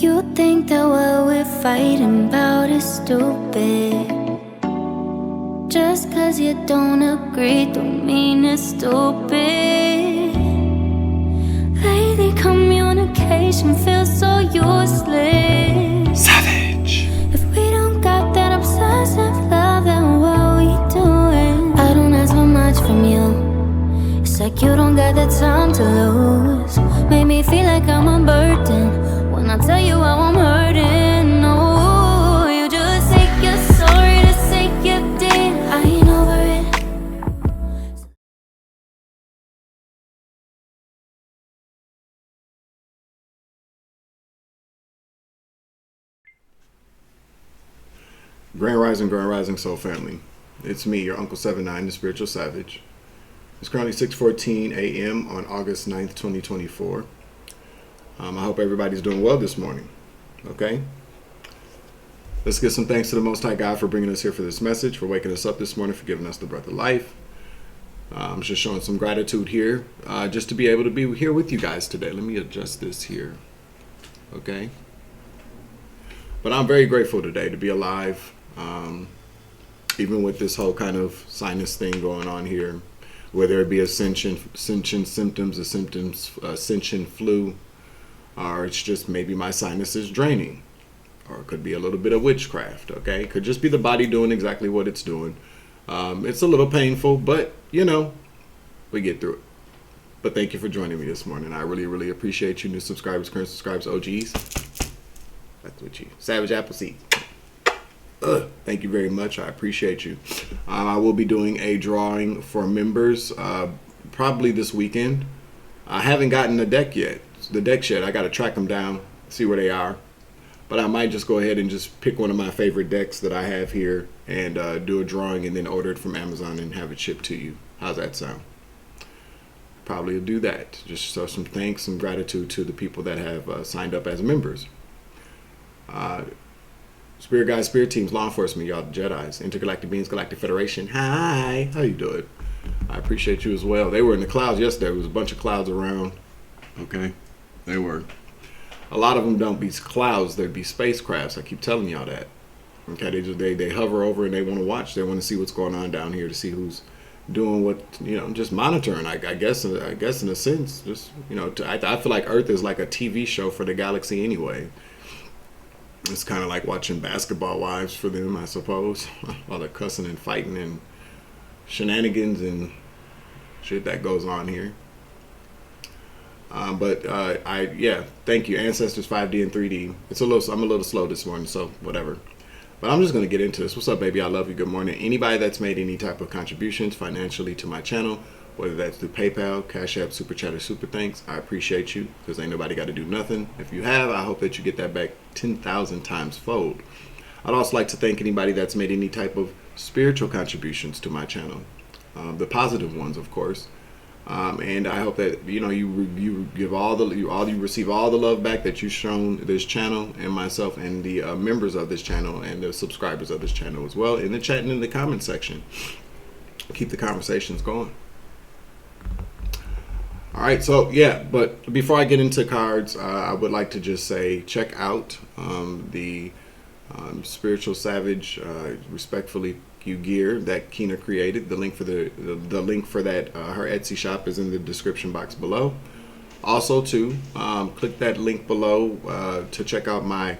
You think that what we're fighting about is stupid. Just cause you don't agree don't mean it's stupid. Lately communication feels so useless. Savage. If we don't got that obsessive love, then what we doing? I don't ask for much from you. It's like you don't got the time to lose. Make me feel like I'm a burden when I tell you how I'm hurting. No, you just say you're sorry to say you did. I ain't over it. Grand Rising Soul Family. It's me, your Uncle 79, the Spiritual Savage. It's currently 6:14 a.m. on August 9th, 2024. I hope everybody's doing well this morning. Okay? Let's give some thanks to the Most High God for bringing us here for this message, for waking us up this morning, for giving us the breath of life. I'm just showing some gratitude here, just to be able to be here with you guys today. Let me adjust this here. Okay? But I'm very grateful today to be alive. Even with this whole kind of sinus thing going on here, whether it be ascension symptoms, ascension flu, or it's just maybe my sinus is draining, or it could be a little bit of witchcraft. Okay, it could just be the body doing exactly what it's doing. It's a little painful, but you know, we get through it. But thank you for joining me this morning. I really appreciate you, new subscribers, current subscribers, OGs. That's what you, Savage Appleseed. Thank you very much. I appreciate you. I will be doing a drawing for members probably this weekend. I haven't gotten the decks yet. I got to track them down, see where they are. But I might just go ahead and just pick one of my favorite decks that I have here and do a drawing and then order it from Amazon and have it shipped to you. How's that sound? Probably do that. Just show some thanks and gratitude to the people that have signed up as members. Spirit guides, spirit teams, law enforcement, y'all, Jedis, intergalactic beings, galactic federation. Hi, how you doing? I appreciate you as well. They were in the clouds yesterday. There was a bunch of clouds around. Okay, they were. A lot of them don't be clouds; they'd be spacecrafts. I keep telling y'all that. Okay, they hover over and they want to watch. They want to see what's going on down here to see who's doing what. You know, just monitoring. I guess in a sense, just I feel like Earth is like a TV show for the galaxy anyway. It's kind of like watching Basketball Wives for them, I suppose. All the cussing and fighting and shenanigans and shit that goes on here. Thank you, Ancestors 5D and 3D. I'm a little slow this morning, so whatever. But I'm just gonna get into this. What's up, baby? I love you. Good morning. Anybody that's made any type of contributions financially to my channel, whether that's through PayPal, Cash App, Super Chat, or Super Thanks, I appreciate you, because ain't nobody got to do nothing. If you have, I hope that you get that back 10,000 times fold. I'd also like to thank anybody that's made any type of spiritual contributions to my channel, the positive ones, of course. And I hope that you give you receive all the love back that you've shown this channel and myself and the members of this channel and the subscribers of this channel as well, in the chat and in the comment section. Keep the conversations going. All right, so yeah, but before I get into cards, I would like to just say, check out the Spiritual Savage Respectfully You gear that Kina created. The link for the link for that her Etsy shop is in the description box below. Also, too, click that link below to check out my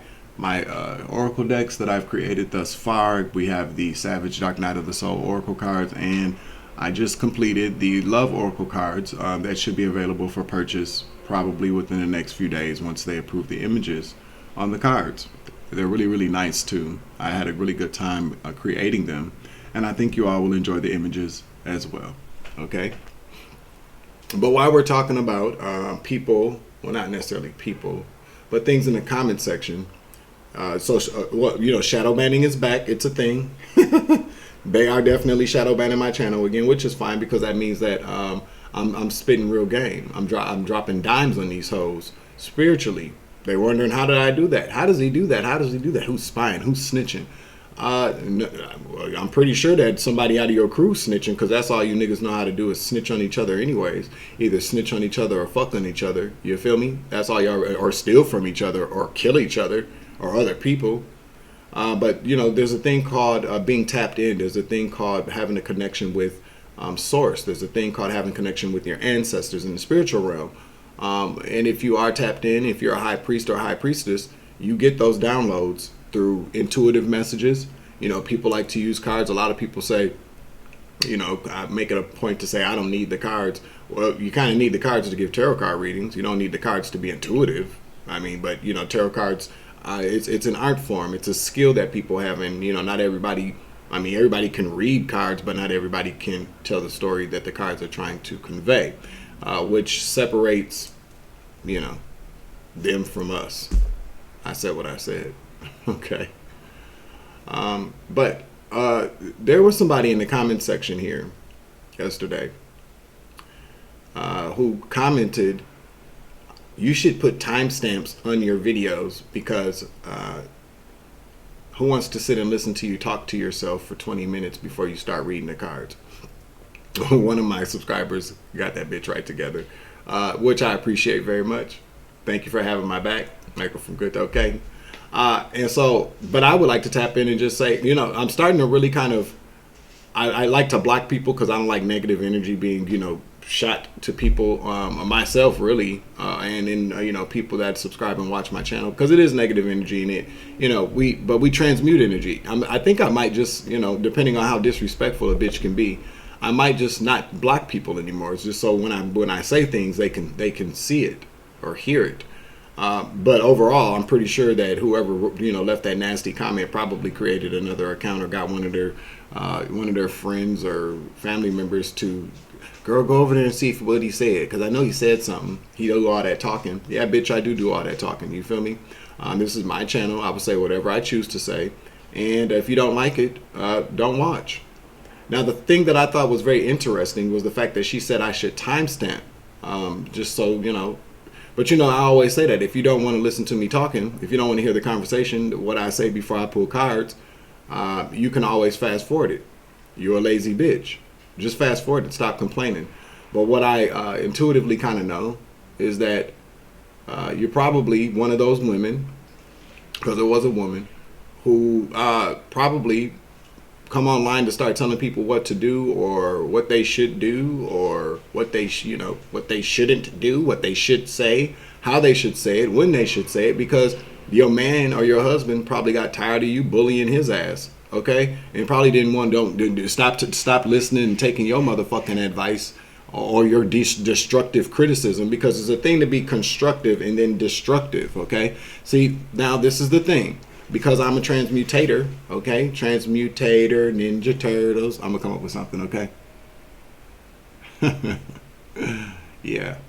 Oracle decks that I've created thus far. We have the Savage Dark Night of the Soul Oracle cards, and I just completed the Love Oracle cards that should be available for purchase probably within the next few days once they approve the images on the cards. They're really nice too. I had a really good time creating them, and I think you all will enjoy the images as well. Okay? But while we're talking about people, well, not necessarily people, but things in the comment section, shadow banning is back. It's a thing. They are definitely shadow banning my channel again, which is fine, because that means that I'm spitting real game. I'm dropping dimes on these hoes spiritually. They're wondering, how did I do that? How does he do that? How does he do that? Who's spying? Who's snitching? I'm pretty sure that somebody out of your crew snitching, because that's all you niggas know how to do is snitch on each other anyways. Either snitch on each other or fuck on each other. You feel me? That's all y'all, or steal from each other or kill each other or other people. But, you know, there's a thing called being tapped in. There's a thing called having a connection with source. There's a thing called having connection with your ancestors in the spiritual realm. And if you are tapped in, if you're a high priest or a high priestess, you get those downloads through intuitive messages. You know, people like to use cards. A lot of people say, you know, I make it a point to say I don't need the cards. Well, you kind of need the cards to give tarot card readings. You don't need the cards to be intuitive. I mean, but, you know, tarot cards, it's an art form. It's a skill that people have. And, you know, not everybody, I mean, everybody can read cards, but not everybody can tell the story that the cards are trying to convey, which separates, you know, them from us. I said what I said. Okay. But there was somebody in the comment section here yesterday who commented, you should put timestamps on your videos because who wants to sit and listen to you talk to yourself for 20 minutes before you start reading the cards? One of my subscribers got that bitch right together, which I appreciate very much. Thank you for having my back. Michael from Good to Okay. And so, but I would like to tap in and just say, you know, I'm starting to really kind of, I like to block people because I don't like negative energy being, you know, shot to people, myself really, and in, you know, people that subscribe and watch my channel, because it is negative energy and it, you know, but we transmute energy. I think I might just, you know, depending on how disrespectful a bitch can be, I might just not block people anymore. It's just so when I say things, they can see it or hear it. But overall, I'm pretty sure that whoever, you know, left that nasty comment probably created another account or got one of their friends or family members to, girl, go over there and see what he said, because I know he said something. He do all that talking. Yeah, bitch, I do all that talking. You feel me? This is my channel. I will say whatever I choose to say, and if you don't like it, don't watch. Now, the thing that I thought was very interesting was the fact that she said I should timestamp, just so you know. But, you know, I always say that if you don't want to listen to me talking, if you don't want to hear the conversation, what I say before I pull cards, you can always fast forward it. You're a lazy bitch. Just fast forward and stop complaining. But what I intuitively kind of know is that you're probably one of those women, because it was a woman, who probably come online to start telling people what to do or what they should do or what they what they shouldn't do, what they should say, how they should say it, when they should say it, because your man or your husband probably got tired of you bullying his ass, okay, and probably didn't want to stop listening and taking your motherfucking advice or your destructive criticism, because it's a thing to be constructive and then destructive, okay? See, now this is the thing. Because I'm a transmutator, okay? Transmutator, Ninja Turtles. I'm gonna come up with something, okay? Yeah.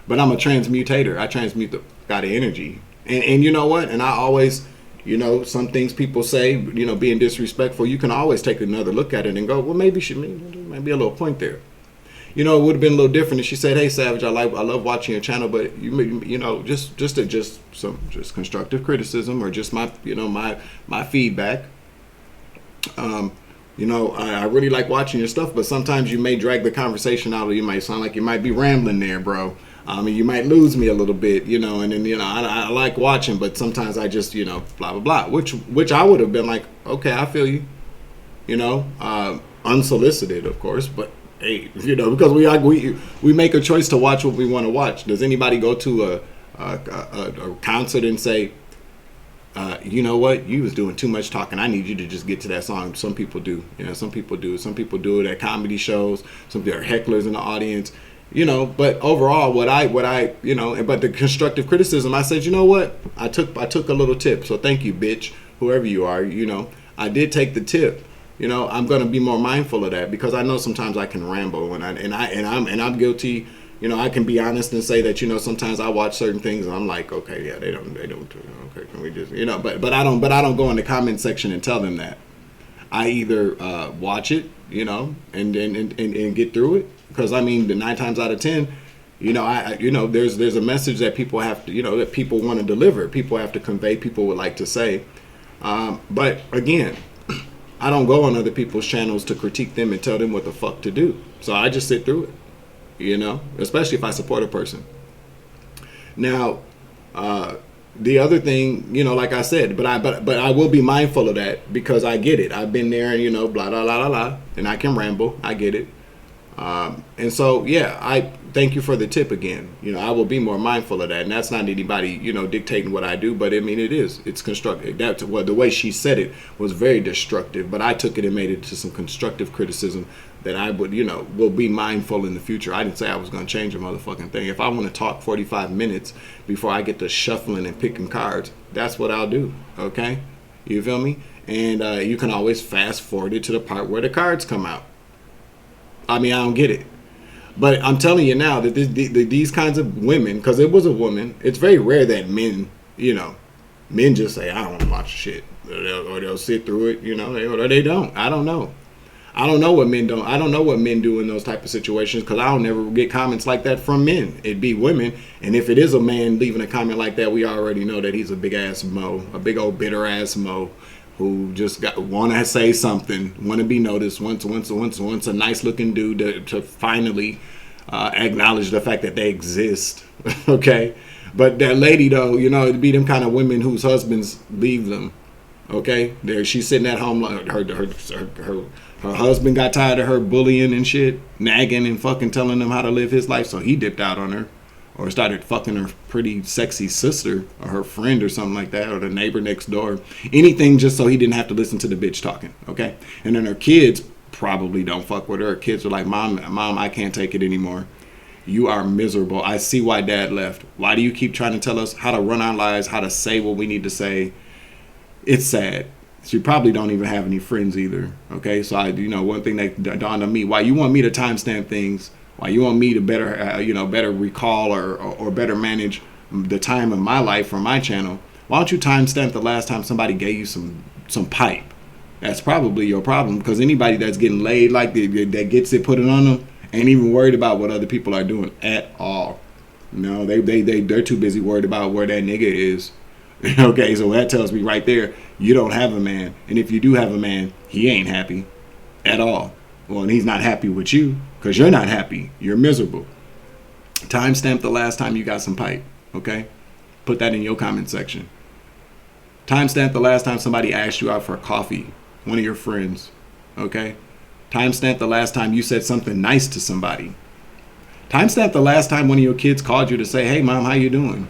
But I'm a transmutator. I transmute the God of energy. And you know what? And I always, you know, some things people say, you know, being disrespectful, you can always take another look at it and go, well, maybe might be a little point there. You know, it would have been a little different if she said, "Hey, Savage, I love watching your channel, but you know, just constructive criticism or just my feedback. You know, I really like watching your stuff, but sometimes you may drag the conversation out, or you might sound like you might be rambling there, bro. You might lose me a little bit, you know. And then, you know, I like watching, but sometimes I just, you know, blah blah blah." Which I would have been like, "Okay, I feel you," you know, unsolicited, of course, but. Hey, you know, because we make a choice to watch what we want to watch. Does anybody go to a concert and say, you know what, you was doing too much talking, I need you to just get to that song? Some people do. You know, some people do. Some people do it at comedy shows. Some there are hecklers in the audience. You know, but overall, what I you know, but the constructive criticism, I said, you know what, I took a little tip. So thank you, bitch, whoever you are. You know, I did take the tip. You know, I'm going to be more mindful of that, because I know sometimes I can ramble, and I'm guilty. You know, I can be honest and say that, you know, sometimes I watch certain things and I'm like, okay, yeah, they don't, okay, can we just, you know, but I don't go in the comment section and tell them that. I either watch it, you know, and get through it, because I mean, the 9 times out of 10, you know, there's a message that people have to, you know, that people want to deliver, people have to convey, people would like to say. But again, I don't go on other people's channels to critique them and tell them what the fuck to do. So I just sit through it, you know, especially if I support a person. Now, the other thing, you know, like I said, but I will be mindful of that because I get it. I've been there and, you know, blah, blah, blah, blah, blah, and I can ramble. I get it. And so, yeah, I thank you for the tip again. You know, I will be more mindful of that. And that's not anybody, you know, dictating what I do. But I mean, it's constructive. That's what the way she said it was very destructive. But I took it and made it to some constructive criticism that I would, you know, will be mindful in the future. I didn't say I was going to change a motherfucking thing. If I want to talk 45 minutes before I get to shuffling and picking cards, that's what I'll do. Okay? You feel me? And you can always fast forward it to the part where the cards come out. I mean, I don't get it. But I'm telling you now that these kinds of women, because it was a woman, it's very rare that men, you know, men just say, I don't want to watch shit. Or they'll sit through it, you know, or they don't. I don't know. I don't know what men don't. I don't know what men do in those type of situations because I don't never get comments like that from men. It'd be women. And if it is a man leaving a comment like that, we already know that he's a big ass mo, a big old bitter ass mo, who just want to say something, want to be noticed, wants a nice looking dude to finally acknowledge the fact that they exist. Okay, but that lady though, you know, it'd be them kind of women whose husbands leave them. Okay, there she's sitting at home. Her husband got tired of her bullying and shit, nagging and fucking telling him how to live his life, so he dipped out on her. Or started fucking her pretty sexy sister or her friend or something like that, or the neighbor next door. Anything just so he didn't have to listen to the bitch talking, okay? And then her kids probably don't fuck with her. Her kids are like, Mom, I can't take it anymore. You are miserable. I see why Dad left. Why do you keep trying to tell us how to run our lives, how to say what we need to say? It's sad. She probably don't even have any friends either, okay? So, one thing that dawned on me, why you want me to timestamp things, why you want me to better recall or better manage the time of my life for my channel? Why don't you timestamp the last time somebody gave you some pipe? That's probably your problem because anybody that's getting laid like that gets it put it on them ain't even worried about what other people are doing at all. No, they're too busy worried about where that nigga is. Okay, so that tells me right there you don't have a man, and if you do have a man, he ain't happy at all. Well, and he's not happy with you because you're not happy. You're miserable. Timestamp the last time you got some pipe, okay? Put that in your comment section. Timestamp the last time somebody asked you out for coffee, one of your friends, okay? Timestamp the last time you said something nice to somebody. Timestamp the last time one of your kids called you to say, hey, Mom, how you doing?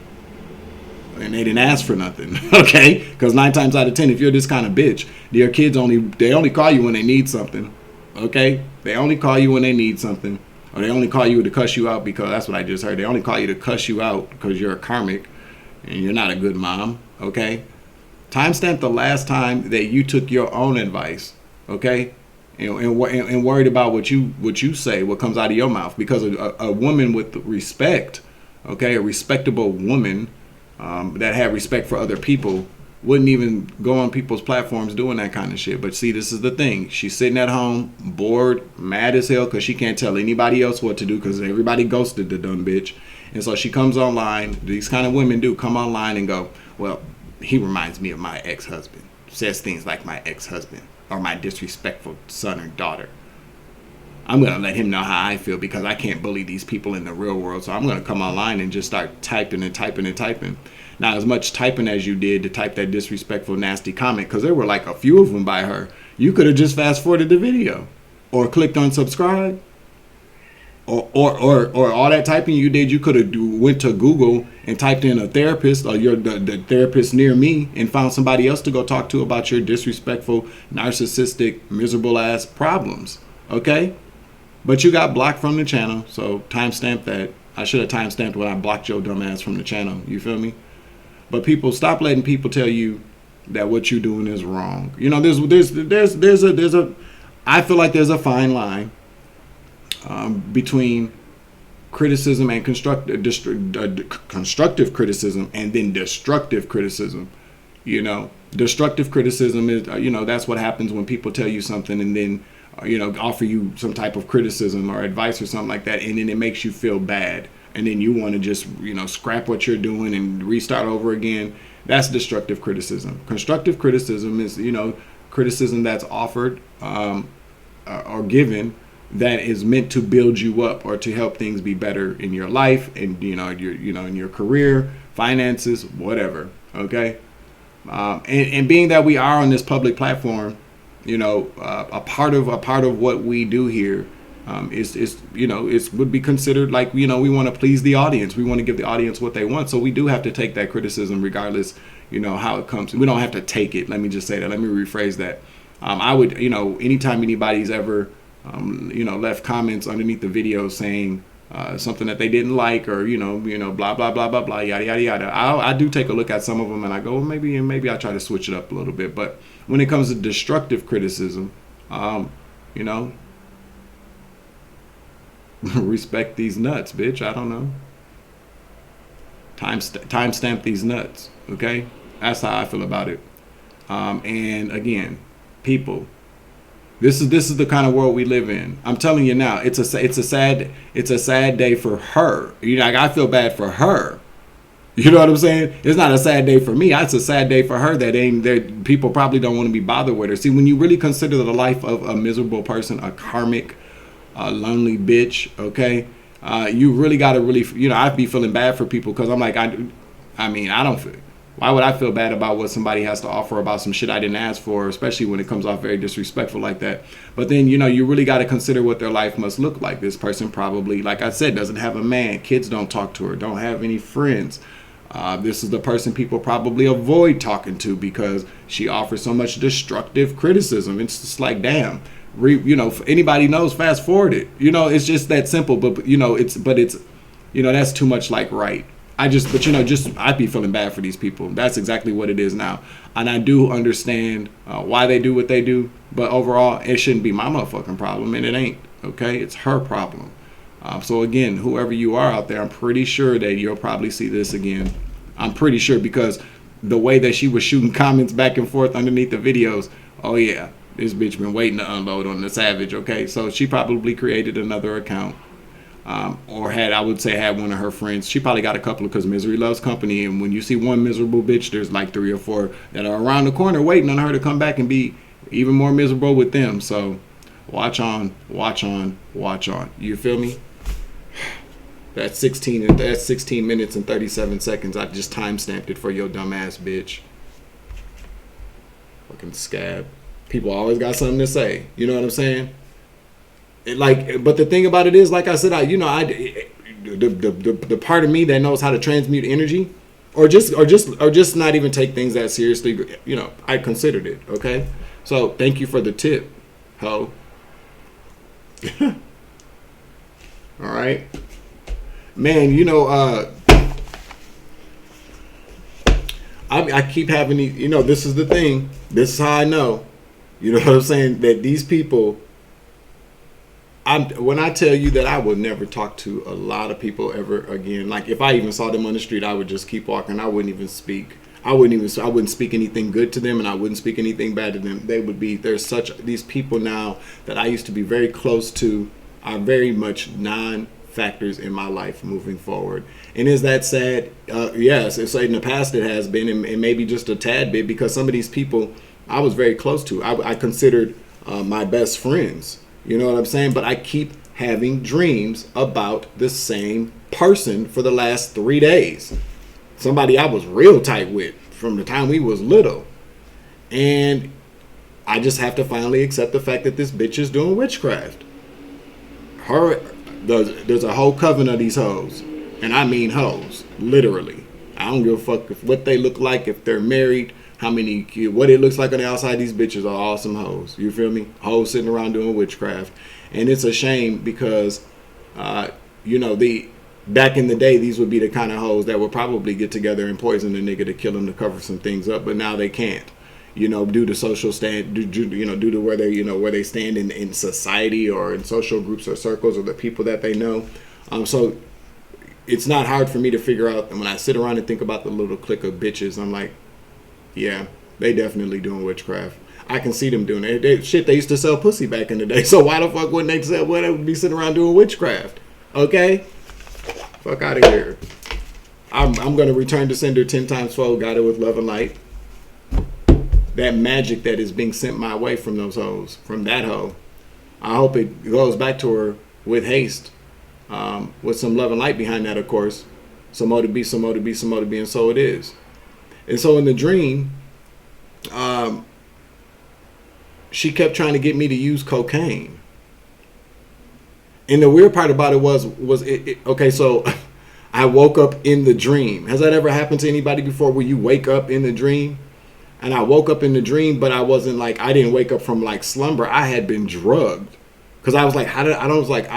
And they didn't ask for nothing, okay? Because 9 times out of 10, if you're this kind of bitch, your kids only call you when they need something. Okay, they only call you when they need something, or they only call you to cuss you out because that's what I just heard. They only call you to cuss you out because you're a karmic and you're not a good mom. Okay, timestamp the last time that you took your own advice. Okay, and worried about what you say, what comes out of your mouth, because a woman with respect, okay, a respectable woman that had respect for other people wouldn't even go on people's platforms doing that kind of shit. But see, this is the thing. She's sitting at home, bored, mad as hell, because she can't tell anybody else what to do because everybody ghosted the dumb bitch. And so she comes online. These kind of women do come online and go, well, he reminds me of my ex-husband. Says things like my ex-husband or my disrespectful son or daughter. I'm going to let him know how I feel because I can't bully these people in the real world. So I'm going to come online and just start typing and typing and typing. Not as much typing as you did to type that disrespectful, nasty comment, because there were like a few of them by her. You could have just fast forwarded the video or clicked on subscribe or all that typing you did. You could have went to Google and typed in a therapist or the therapist near me and found somebody else to go talk to about your disrespectful, narcissistic, miserable ass problems. Okay? But you got blocked from the channel, so timestamp that. I should have timestamped when I blocked your dumb ass from the channel. You feel me? But people, stop letting people tell you that what you're doing is wrong. You know, there's a I feel like there's a fine line between criticism and constructive criticism and then destructive criticism. You know, destructive criticism is, that's what happens when people tell you something and then, offer you some type of criticism or advice or something like that. And then it makes you feel bad. And then you want to just, scrap what you're doing and restart over again. That's destructive criticism. Constructive criticism is, criticism that's offered or given that is meant to build you up or to help things be better in your life and in your career, finances, whatever. Okay, and being that we are on this public platform, a part of what we do here it would be considered like, we want to please the audience. We want to give the audience what they want. So we do have to take that criticism regardless, how it comes. We don't have to take it. Let me just say that. Let me rephrase that. I would, anytime anybody's ever, left comments underneath the video saying something that they didn't like or, blah, blah, blah, blah, blah, yada, yada, yada. I do take a look at some of them and I go, well, maybe I try to switch it up a little bit. But when it comes to destructive criticism, respect these nuts, bitch. I don't know. Time stamp these nuts. Okay, that's how I feel about it. And again, people, this is the kind of world we live in. I'm telling you now, it's a sad day for her. I feel bad for her. You know what I'm saying? It's not a sad day for me. It's a sad day for her that people probably don't want to be bothered with her. See, when you really consider the life of a miserable person, a karmic, lonely bitch, okay, you really got to I'd be feeling bad for people because I'm like, I don't feel, why would I feel bad about what somebody has to offer about some shit I didn't ask for, especially when it comes off very disrespectful like that. But then, you really got to consider what their life must look like. This person probably, like I said, doesn't have a man. Kids don't talk to her, don't have any friends. This is the person people probably avoid talking to because she offers so much destructive criticism. It's just like, damn. If anybody knows, fast forward it. It's just that simple. But it's that's too much like right. I'd be feeling bad for these people. That's exactly what it is now. And I do understand why they do what they do. But overall, it shouldn't be my motherfucking problem, and it ain't. Okay, it's her problem. So again, whoever you are out there, I'm pretty sure that you'll probably see this again. I'm pretty sure because the way that she was shooting comments back and forth underneath the videos. Oh yeah. This bitch been waiting to unload on the savage, okay? So she probably created another account or had one of her friends. She probably got a couple because misery loves company. And when you see one miserable bitch, there's like 3 or 4 that are around the corner waiting on her to come back and be even more miserable with them. So watch on. You feel me? That's 16 minutes and 37 seconds. I just time-stamped it for your dumb ass bitch. Fucking scab. People always got something to say. You know what I'm saying? But the thing about it is, like I said, the part of me that knows how to transmute energy, or just not even take things that seriously. I considered it. Okay, so thank you for the tip, ho. All right, man. I keep having these. This is the thing. This is how I know. You know what I'm saying? That these people, when I tell you that I would never talk to a lot of people ever again. Like if I even saw them on the street, I would just keep walking. I wouldn't even speak. I wouldn't speak anything good to them, and I wouldn't speak anything bad to them. These people now that I used to be very close to are very much non-factors in my life moving forward. And is that sad? Yes. It's in the past it has been, and maybe just a tad bit, because some of these people I was very close to. I considered my best friends. You know what I'm saying? But I keep having dreams about the same person for the last 3 days. Somebody I was real tight with from the time we was little. And I just have to finally accept the fact that this bitch is doing witchcraft. There's a whole coven of these hoes. And I mean hoes. Literally. I don't give a fuck what they look like, if they're married, what it looks like on the outside. These bitches are awesome hoes. You feel me? Hoes sitting around doing witchcraft. And it's a shame because, back in the day, these would be the kind of hoes that would probably get together and poison a nigga to kill him to cover some things up. But now they can't, due to social stand, due to where they stand in society or in social groups or circles or the people that they know. So it's not hard for me to figure out. And when I sit around and think about the little clique of bitches, I'm like, yeah, they definitely doing witchcraft. I can see them doing it. They used to sell pussy back in the day. So why the fuck wouldn't they sell? Why they would be sitting around doing witchcraft? Okay, fuck out of here. I'm going to return to sender 10 times fold, got it with love and light. That magic that is being sent my way from those hoes, from that hoe, I hope it goes back to her with haste, with some love and light behind that, of course. Some more to be, some more to be, some more to be, and so it is. And so in the dream, she kept trying to get me to use cocaine. And the weird part about it was okay, so I woke up in the dream. Has that ever happened to anybody before, where you wake up in the dream? And I woke up in the dream, but I wasn't like, I didn't wake up from like slumber. I had been drugged. Because I was like, I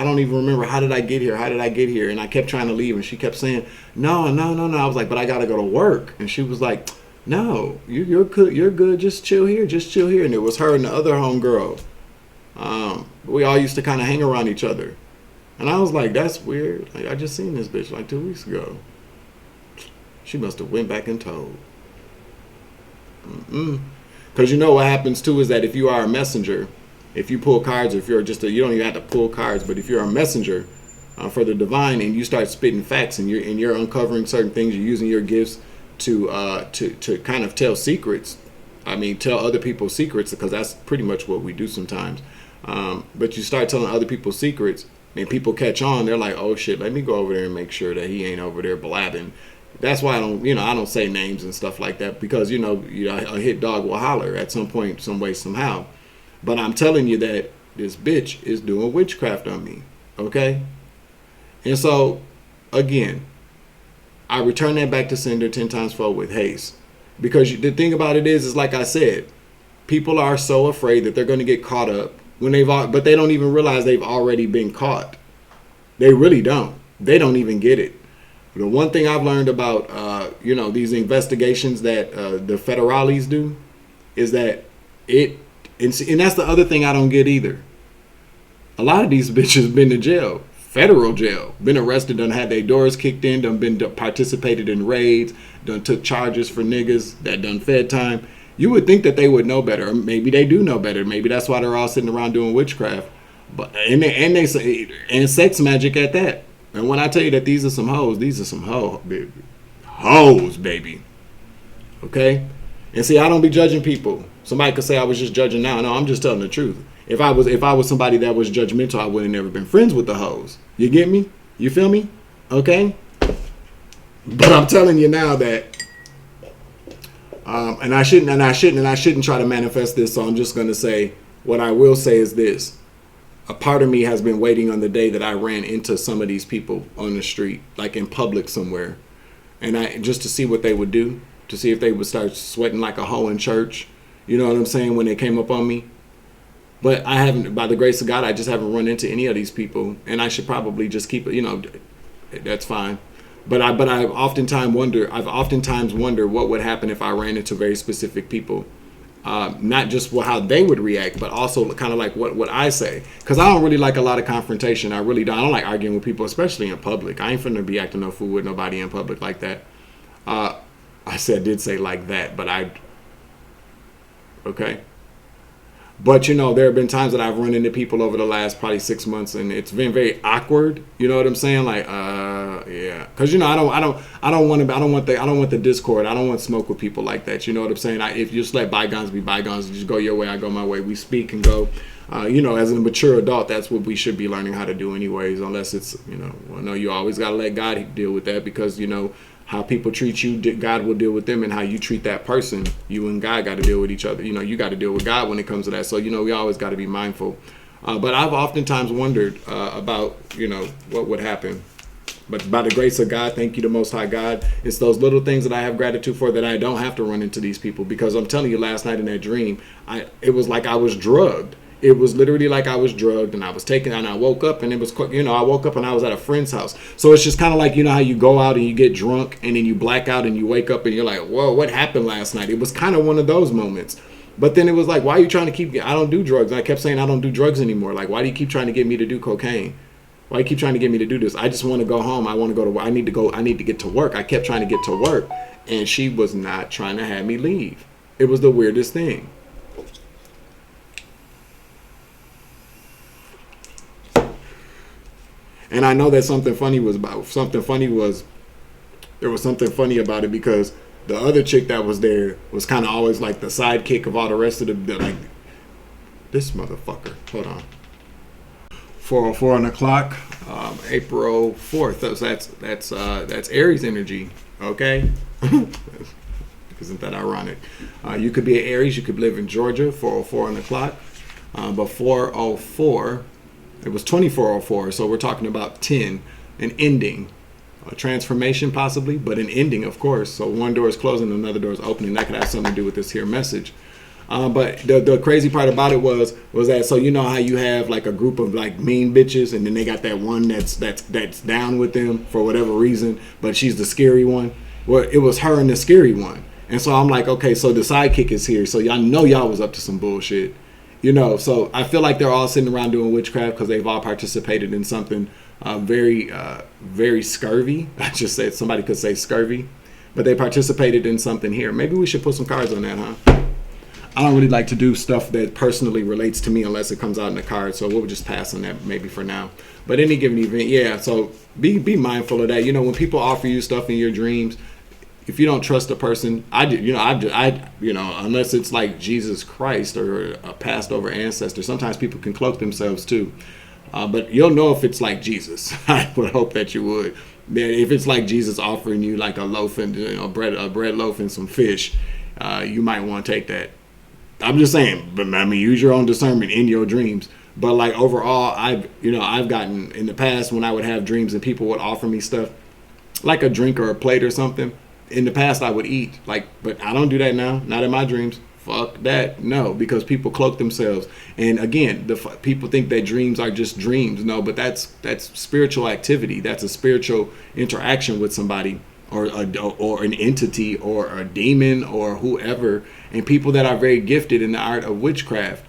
don't even remember, how did I get here? How did I get here? And I kept trying to leave, and she kept saying, no. I was like, but I got to go to work. And she was like, no, you're good. Just chill here. And it was her and the other homegirl. We all used to kind of hang around each other. And I was like, that's weird. Like, I just seen this bitch like 2 weeks ago. She must have went back and told. Because you know what happens too is that if you are a messenger, if you pull cards, or if you're just you don't even have to pull cards, but if you're a messenger for the divine, and you start spitting facts, and you're uncovering certain things, you're using your gifts to kind of tell secrets. I mean, tell other people's secrets, because that's pretty much what we do sometimes. But you start telling other people's secrets, and people catch on. They're like, oh shit, let me go over there and make sure that he ain't over there blabbing. That's why I don't say names and stuff like that, because a hit dog will holler at some point, some way, somehow. But I'm telling you that this bitch is doing witchcraft on me, okay? And so, again, I return that back to sender 10 times fold with haste, because the thing about it is like I said, people are so afraid that they're going to get caught up but they don't even realize they've already been caught. They really don't. They don't even get it. The one thing I've learned about, these investigations that the federales do is that and that's the other thing I don't get either. A lot of these bitches been to jail, federal jail, been arrested, done had their doors kicked in, done participated in raids, done took charges for niggas, that done fed time. You would think that they would know better. Or maybe they do know better. Maybe that's why they're all sitting around doing witchcraft, and sex magic at that. And when I tell you that these are some hoes, baby. Hoes, baby. Okay? And see, I don't be judging people. Somebody could say I was just judging now. No, I'm just telling the truth. If I was somebody that was judgmental, I would have never been friends with the hoes. You get me? You feel me? Okay? But I'm telling you now that and I shouldn't try to manifest this, so I'm just gonna say what I will say is this. A part of me has been waiting on the day that I ran into some of these people on the street, like in public somewhere, and just to see what they would do, to see if they would start sweating like a hoe in church. You know what I'm saying? When they came up on me. But I haven't, by the grace of God, I just haven't run into any of these people, and I should probably just keep it. That's fine. But I've oftentimes wonder what would happen if I ran into very specific people. Not just how they would react, but also kind of like what I say. Because I don't really like a lot of confrontation. I really don't. I don't like arguing with people, especially in public. I ain't finna be acting no fool with nobody in public like that. I did say like that, but okay. But there have been times that I've run into people over the last probably 6 months, and it's been very awkward. You know what I'm saying? Like, yeah, because I don't want the discord. I don't want smoke with people like that. You know what I'm saying? If you just let bygones be bygones, you just go your way, I go my way. We speak and go. As a mature adult, that's what we should be learning how to do, anyways. Unless it's you always gotta let God deal with that, because how people treat you, God will deal with them, and how you treat that person, you and God got to deal with each other. You got to deal with God when it comes to that. So, we always got to be mindful. But I've oftentimes wondered about, what would happen. But by the grace of God, thank you to Most High God, it's those little things that I have gratitude for, that I don't have to run into these people. Because I'm telling you, last night in that dream, it was like I was drugged. It was literally like I was drugged, and I was taken, and I woke up, and it was, I woke up and I was at a friend's house. So it's just kind of like, how you go out and you get drunk, and then you black out, and you wake up and you're like, whoa, what happened last night? It was kind of one of those moments. But then it was like, why are you trying to I don't do drugs. And I kept saying I don't do drugs anymore. Like, why do you keep trying to get me to do cocaine? Why do you keep trying to get me to do this? I just want to go home. I want to go to work. I need to get to work. I kept trying to get to work, and she was not trying to have me leave. It was the weirdest thing. And I know that something funny was there was something funny about it because the other chick that was there was kind of always like the sidekick of all the rest of the like this motherfucker. Hold on. 4:04 on the clock, April 4th. That's Aries energy. Okay. Isn't that ironic? You could be an Aries. You could live in Georgia. 4:04 on the clock. But 4:04, it was 24:04. So we're talking about 10, an ending, a transformation possibly, but an ending, of course. So one door is closing, another door is opening. That could have something to do with this here message. But the crazy part about it was that, so you know how you have like a group of like mean bitches, and then they got that one that's down with them for whatever reason, but she's the scary one. Well, it was her and the scary one. And so I'm like, okay, so the sidekick is here. So y'all know y'all was up to some bullshit. You know, so I feel like they're all sitting around doing witchcraft because they've all participated in something very scurvy. I just said somebody could say scurvy, but they participated in something here. Maybe we should put some cards on that, huh? I don't really like to do stuff that personally relates to me unless it comes out in the card. So we'll just pass on that maybe for now. But any given event, yeah. So be mindful of that. You know, when people offer you stuff in your dreams, if you don't trust a person, unless it's like Jesus Christ or a passed over ancestor, sometimes people can cloak themselves too. But you'll know if it's like Jesus. I would hope that you would. If it's like Jesus offering you like a loaf and a bread loaf and some fish, you might want to take that. I'm just saying, but I mean, use your own discernment in your dreams. But like overall, I've gotten in the past when I would have dreams and people would offer me stuff like a drink or a plate or something. In the past, I would eat, but I don't do that now. Not in my dreams. Fuck that. No, because people cloak themselves. And again, people think that dreams are just dreams. No, but that's spiritual activity. That's a spiritual interaction with somebody or an entity or a demon or whoever. And people that are very gifted in the art of witchcraft,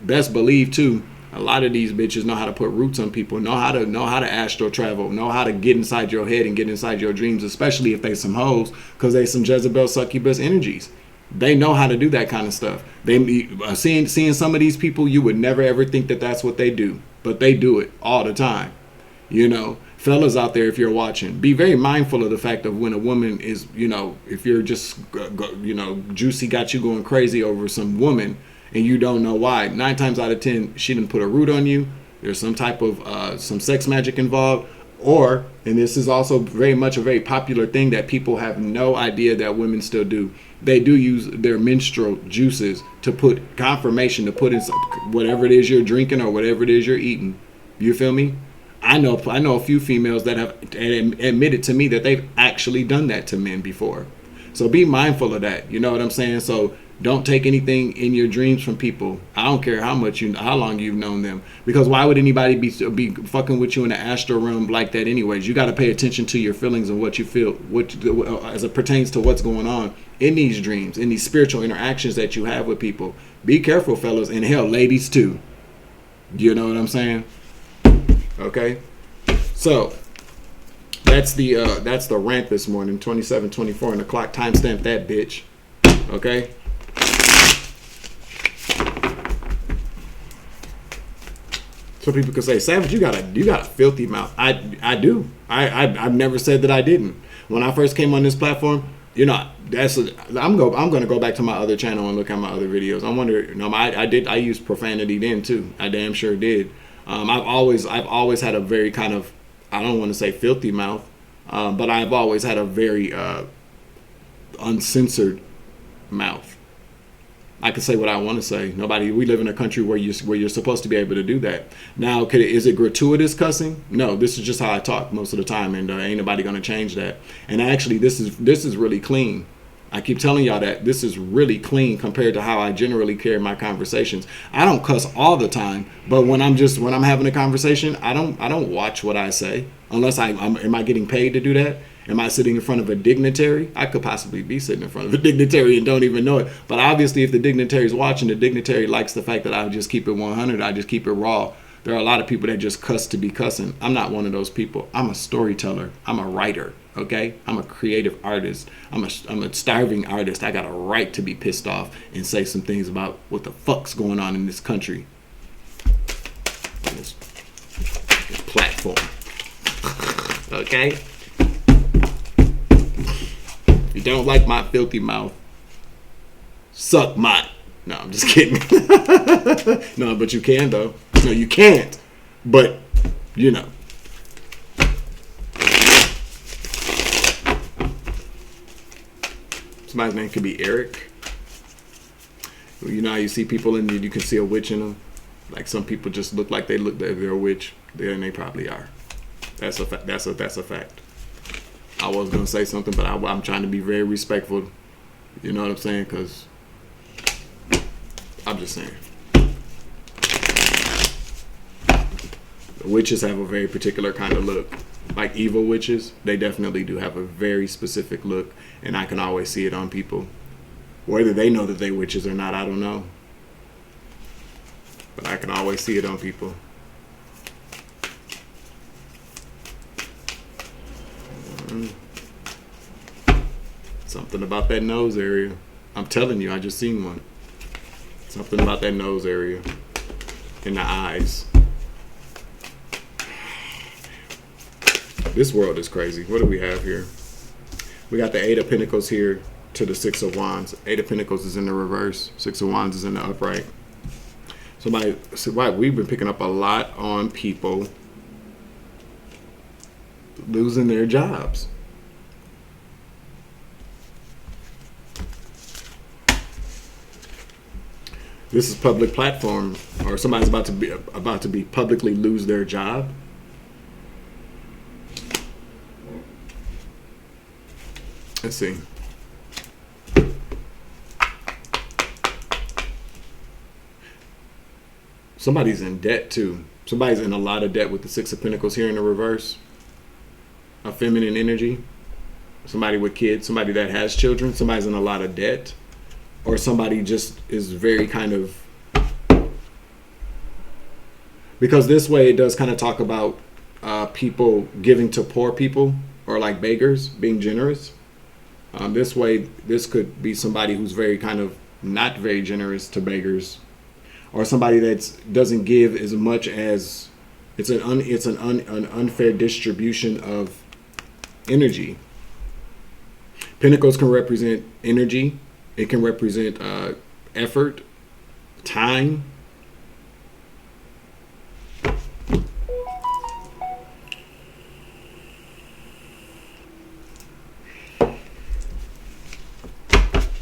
best believe too, a lot of these bitches know how to put roots on people, know how to astral travel, know how to get inside your head and get inside your dreams, especially if they some hoes, because they some Jezebel succubus energies. They know how to do that kind of stuff. They seeing some of these people, you would never ever think that that's what they do, but they do it all the time. You know, fellas out there, if you're watching, be very mindful of the fact of when a woman is, if you're just, Juicy got you going crazy over some woman and you don't know why. 9 times out of 10, she didn't put a root on you. There's some type of some sex magic involved. Or, and this is also very much a very popular thing that people have no idea that women still do. They do use their menstrual juices to put confirmation, to put in whatever it is you're drinking or whatever it is you're eating. You feel me? I know a few females that have admitted to me that they've actually done that to men before. So be mindful of that. You know what I'm saying? So don't take anything in your dreams from people. I don't care how long you've known them, because why would anybody be fucking with you in the astral realm like that anyways? You got to pay attention to your feelings and what you feel, as it pertains to what's going on in these dreams, in these spiritual interactions that you have with people. Be careful, fellas, and hell, ladies too. You know what I'm saying? Okay, so that's the rant this morning. 27:24 on the clock. Timestamp that bitch. Okay. So people could say, Savage, you got a filthy mouth. I do. I've never said that I didn't. When I first came on this platform, I'm gonna go back to my other channel and look at my other videos. I wonder, I used profanity then too. I damn sure did. I've always had a very kind of, I don't want to say filthy mouth, but I've always had a very uncensored mouth. I can say what I want to say. We live in a country where you're supposed to be able to do that. Now, is it gratuitous cussing? No, this is just how I talk most of the time, and ain't nobody gonna change that. And actually, this is really clean. I keep telling y'all that this is really clean compared to how I generally carry my conversations. I don't cuss all the time, but when I'm having a conversation, I don't watch what I say unless am I getting paid to do that? Am I sitting in front of a dignitary? I could possibly be sitting in front of a dignitary and don't even know it. But obviously, if the dignitary is watching, the dignitary likes the fact that I just keep it 100. I just keep it raw. There are a lot of people that just cuss to be cussing. I'm not one of those people. I'm a storyteller. I'm a writer. Okay? I'm a creative artist. I'm a starving artist. I got a right to be pissed off and say some things about what the fuck's going on in this country. On this platform. Okay? You don't like my filthy mouth? Suck my. No, I'm just kidding. No, but you can though. No, you can't. But, you know. Somebody's name could be Eric. You know how you see people and you can see a witch in them? Like some people just look like they're a witch. And they probably are. That's a fact. That's a fact. I was going to say something, but I'm trying to be very respectful. You know what I'm saying? Because I'm just saying. Witches have a very particular kind of look. Like evil witches, they definitely do have a very specific look, and I can always see it on people. Whether they know that they witches or not, I don't know. But I can always see it on people. Something about that nose area. I'm telling you, I just seen one. Something about that nose area. In the eyes. This world is crazy. What do we have here? We got the Eight of Pentacles here to the Six of Wands. Eight of Pentacles is in the reverse. Six of Wands is in the upright. We've been picking up a lot on people losing their jobs. This is public platform, or somebody's about to be publicly lose their job. Let's see. Somebody's in debt too. Somebody's in a lot of debt with the Six of Pentacles here in the reverse. A feminine energy. Somebody with kids. Somebody that has children. Somebody's in a lot of debt. Or somebody just is very kind of... Because this way it does kind of talk about people giving to poor people. Or like beggars, being generous. This way, this could be somebody who's very kind of not very generous to beggars, or somebody that doesn't give as much as it's an unfair distribution of energy. Pentacles can represent energy. It can represent effort, time.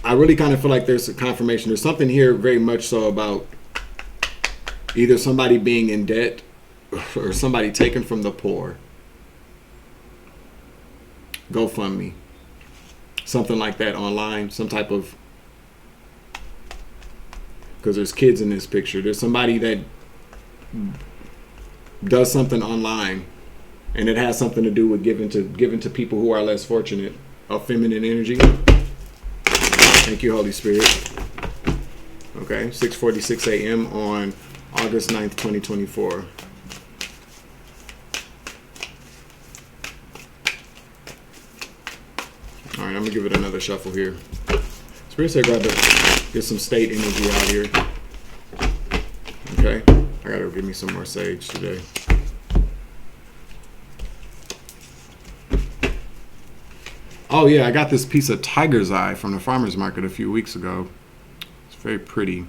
I really kind of feel like there's a confirmation. There's something here very much so about either somebody being in debt or somebody taken from the poor. GoFundMe. Something like that online. Some type of... Because there's kids in this picture. There's somebody that does something online and it has something to do with giving to people who are less fortunate. Of feminine energy. Thank you, Holy Spirit. Okay, 6:46 a.m. on August 9th, 2024. All right, I'm going to give it another shuffle here. Spirit said grab it. Get some state energy out here. Okay, I got to give me some more sage today. Oh yeah, I got this piece of tiger's eye from the farmer's market a few weeks ago. It's very pretty.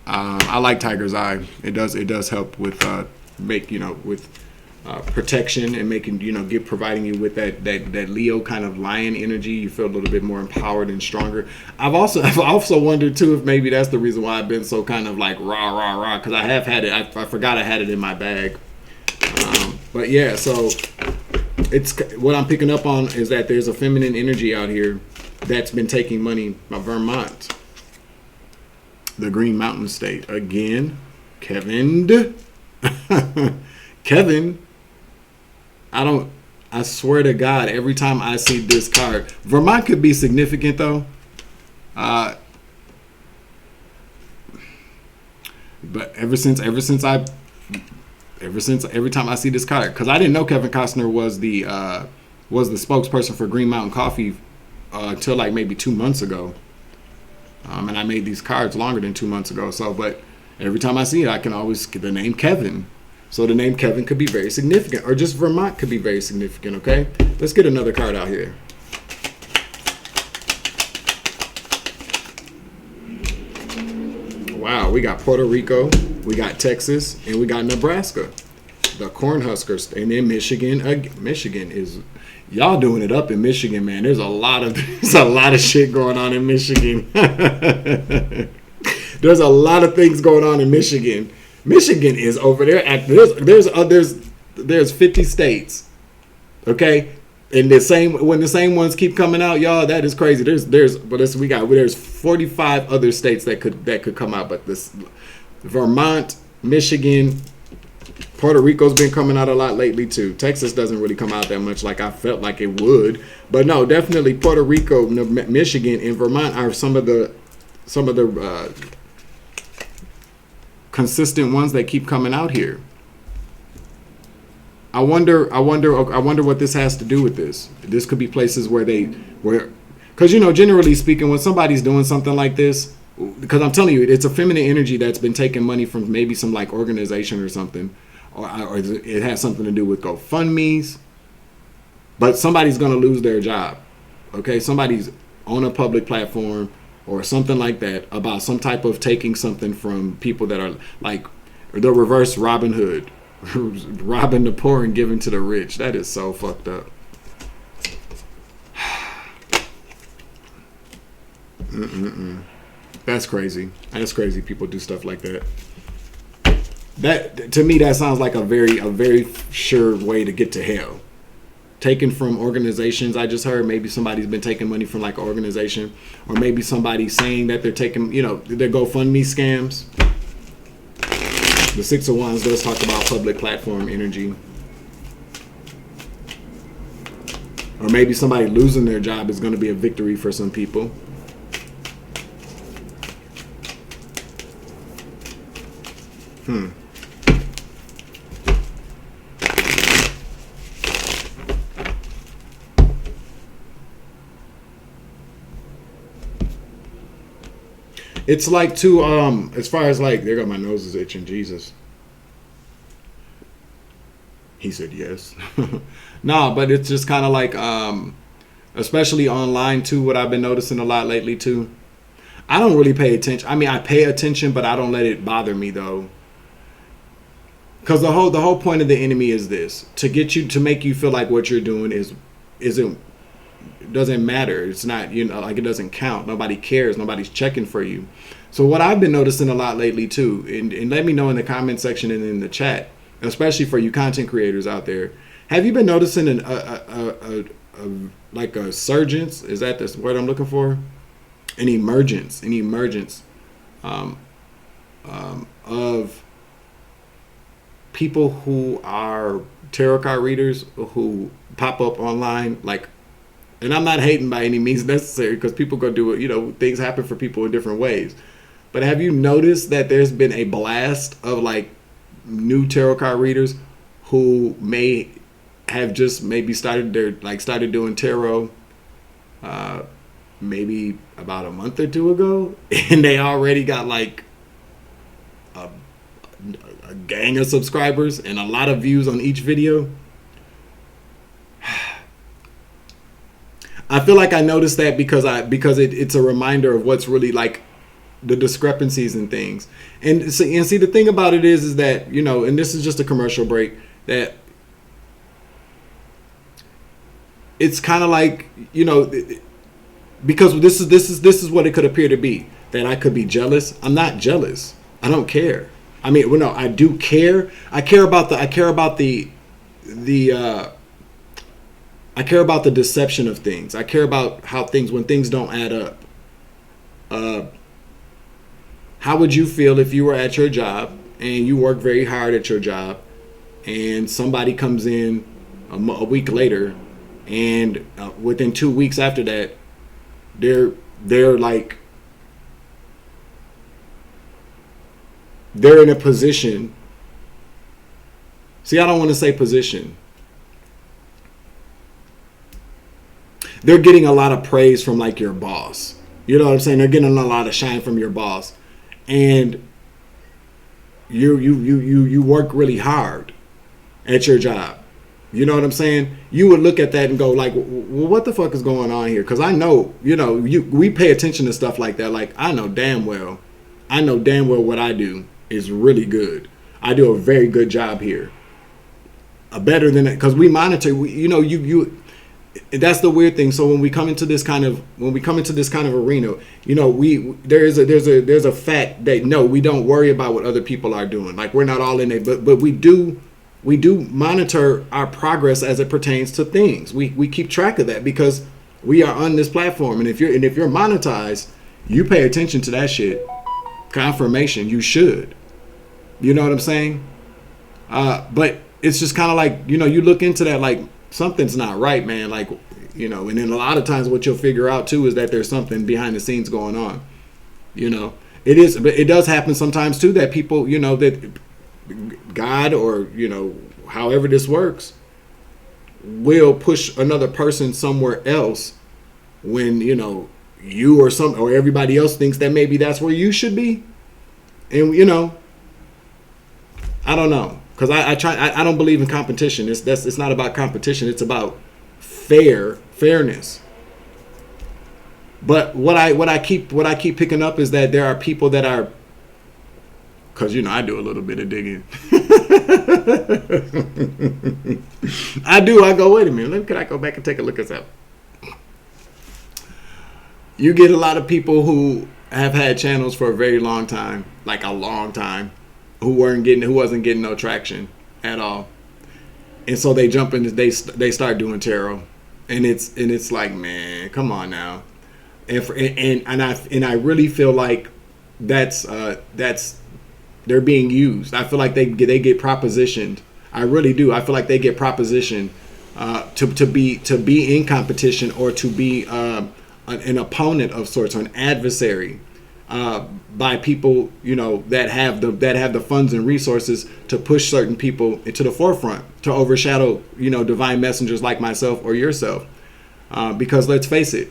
I like tiger's eye. It does help with protection and making providing you with that Leo kind of lion energy. You feel a little bit more empowered and stronger. I've also wondered too if maybe that's the reason why I've been so kind of like rah because I have had it. I forgot I had it in my bag. But yeah, so. It's what I'm picking up on is that there's a feminine energy out here that's been taking money by Vermont, the Green Mountain State. Again, Kevin, I swear to God, every time I see this card, Vermont could be significant though. But every time I see this card, because I didn't know Kevin Costner was the spokesperson for Green Mountain Coffee until like maybe 2 months ago, and I made these cards longer than 2 months ago. So, but every time I see it, I can always get the name Kevin. So the name Kevin could be very significant, or just Vermont could be very significant, okay? Let's get another card out here. Wow, we got Puerto Rico, we got Texas, and we got Nebraska. The Cornhuskers. And then Michigan. Michigan is, y'all doing it up in Michigan, man. There's a lot of shit going on in Michigan. There's a lot of things going on in Michigan. Michigan is over there. There's 50 states, okay, and when the same ones keep coming out, y'all, that is crazy. There's 45 other states that could come out, but this Vermont, Michigan, Puerto Rico's been coming out a lot lately too. Texas doesn't really come out that much like I felt like it would, but no, definitely Puerto Rico, Michigan, and Vermont are some of the consistent ones that keep coming out here. I wonder what this has to do with this. This could be places because generally speaking, when somebody's doing something like this, because I'm telling you, it's a feminine energy that's been taking money from maybe some like organization or something, or it has something to do with GoFundMe's. But somebody's gonna lose their job. Okay, somebody's on a public platform or something like that about some type of taking something from people that are like the reverse Robin Hood, robbing the poor and giving to the rich. That is so fucked up. That's crazy. That's crazy. People do stuff like that. That to me, that sounds like a very sure way to get to hell. Taken from organizations. I just heard maybe somebody's been taking money from like an organization, or maybe somebody saying that they're taking, their GoFundMe scams. The Six of Wands does talk about public platform energy. Or maybe somebody losing their job is going to be a victory for some people. It's like as far as like, there go my nose is itching, Jesus. He said yes. Nah, but it's just kind of like, especially online too, what I've been noticing a lot lately too. I don't really pay attention. I mean, I pay attention, but I don't let it bother me though. Because the whole point of the enemy is this: to make you feel like what you're doing doesn't matter. It's not, like it doesn't count. Nobody cares. Nobody's checking for you. So what I've been noticing a lot lately too, and let me know in the comment section and in the chat, especially for you content creators out there, have you been noticing like a surgence? Is that the word I'm looking for? An emergence of people who are tarot card readers who pop up online, like, and I'm not hating by any means necessary, because people go do it, things happen for people in different ways. But have you noticed that there's been a blast of like new tarot card readers who may have just maybe started doing tarot maybe about a month or two ago, and they already got like a gang of subscribers and a lot of views on each video? I feel like I noticed that because it's a reminder of what's really like the discrepancies and things. And see the thing about it is that, and this is just a commercial break, that it's kind of like, because this is what it could appear to be, that I could be jealous. I'm not jealous. I don't care. I mean, well, no, I do care. I care about the deception of things. I care about how when things don't add up. How would you feel if you were at your job and you work very hard at your job, and somebody comes in a week later, and within 2 weeks after that, they're like, they're in a position. See, I don't want to say position. They're getting a lot of praise from like your boss. You know what I'm saying? They're getting a lot of shine from your boss. And you work really hard at your job. You know what I'm saying? You would look at that and go like, well, what the fuck is going on here? Because I know, we pay attention to stuff like that. Like, I know damn well what I do is really good. I do a very good job here. Better than it, because we monitor. That's the weird thing. So when we come into this kind of arena, there's a fact that no, we don't worry about what other people are doing. Like, we're not all in it, but we do monitor our progress as it pertains to things. We keep track of that because we are on this platform, and if you're monetized, you pay attention to that shit. Confirmation, you should. You know what I'm saying? But it's just kind of like, you look into that like something's not right, man. Like, and then a lot of times what you'll figure out too is that there's something behind the scenes going on. It is, but it does happen sometimes too that people, that God or, however this works, will push another person somewhere else when, you or everybody else thinks that maybe that's where you should be. And, I don't know. Because I don't believe in competition. It's not about competition. It's about fairness. But what I keep picking up is that there are people that are, because I do a little bit of digging. I go, wait a minute, can I go back and take a look at that? You get a lot of people who have had channels for a very long time, like a long time, who wasn't getting no traction at all, and so they jump into they start doing tarot, and it's like, man, come on now, and I really feel like that's they're being used. I feel like they get propositioned. I really do. I feel like they get propositioned to be in competition or to be an opponent of sorts or an adversary. By people, that have the funds and resources to push certain people into the forefront, to overshadow, divine messengers like myself or yourself. Because let's face it,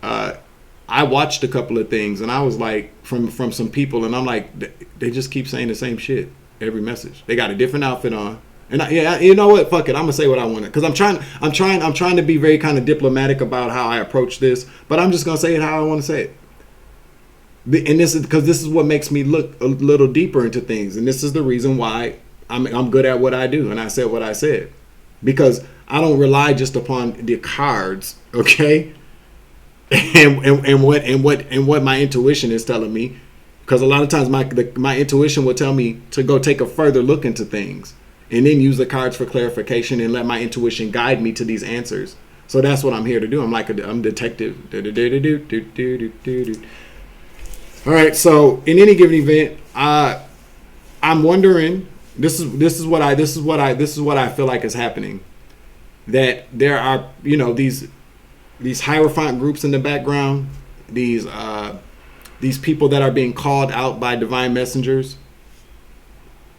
I watched a couple of things and I was like, from some people, and I'm like, they just keep saying the same shit every message. They got a different outfit on. And you know what? Fuck it. I'm gonna say what I want, because I'm trying to be very kind of diplomatic about how I approach this, but I'm just gonna say it how I want to say it. And this is what makes me look a little deeper into things, and this is the reason why I'm good at what I do, and I said what I said, because I don't rely just upon the cards, okay, and what my intuition is telling me, because a lot of times my intuition will tell me to go take a further look into things, and then use the cards for clarification and let my intuition guide me to these answers. So that's what I'm here to do. I'm like I'm detective. All right, so in any given event, I'm wondering. This is what I feel like is happening. That there are these Hierophant groups in the background. These people that are being called out by divine messengers.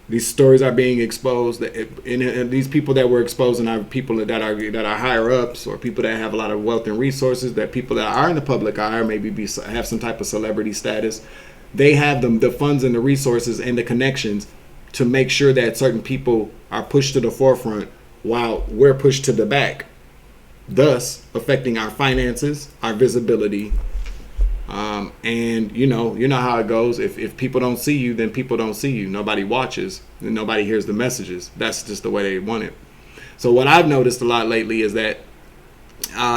These stories are being exposed, and these people that we're exposing are people that are higher ups, or people that have a lot of wealth and resources. That people that are in the public eye, or maybe have some type of celebrity status. They have the funds and the resources and the connections to make sure that certain people are pushed to the forefront while we're pushed to the back, thus affecting our finances, our visibility. And you know how it goes. If people don't see you, then people don't see you. Nobody watches, and nobody hears the messages. That's just the way they want it. So what I've noticed a lot lately is that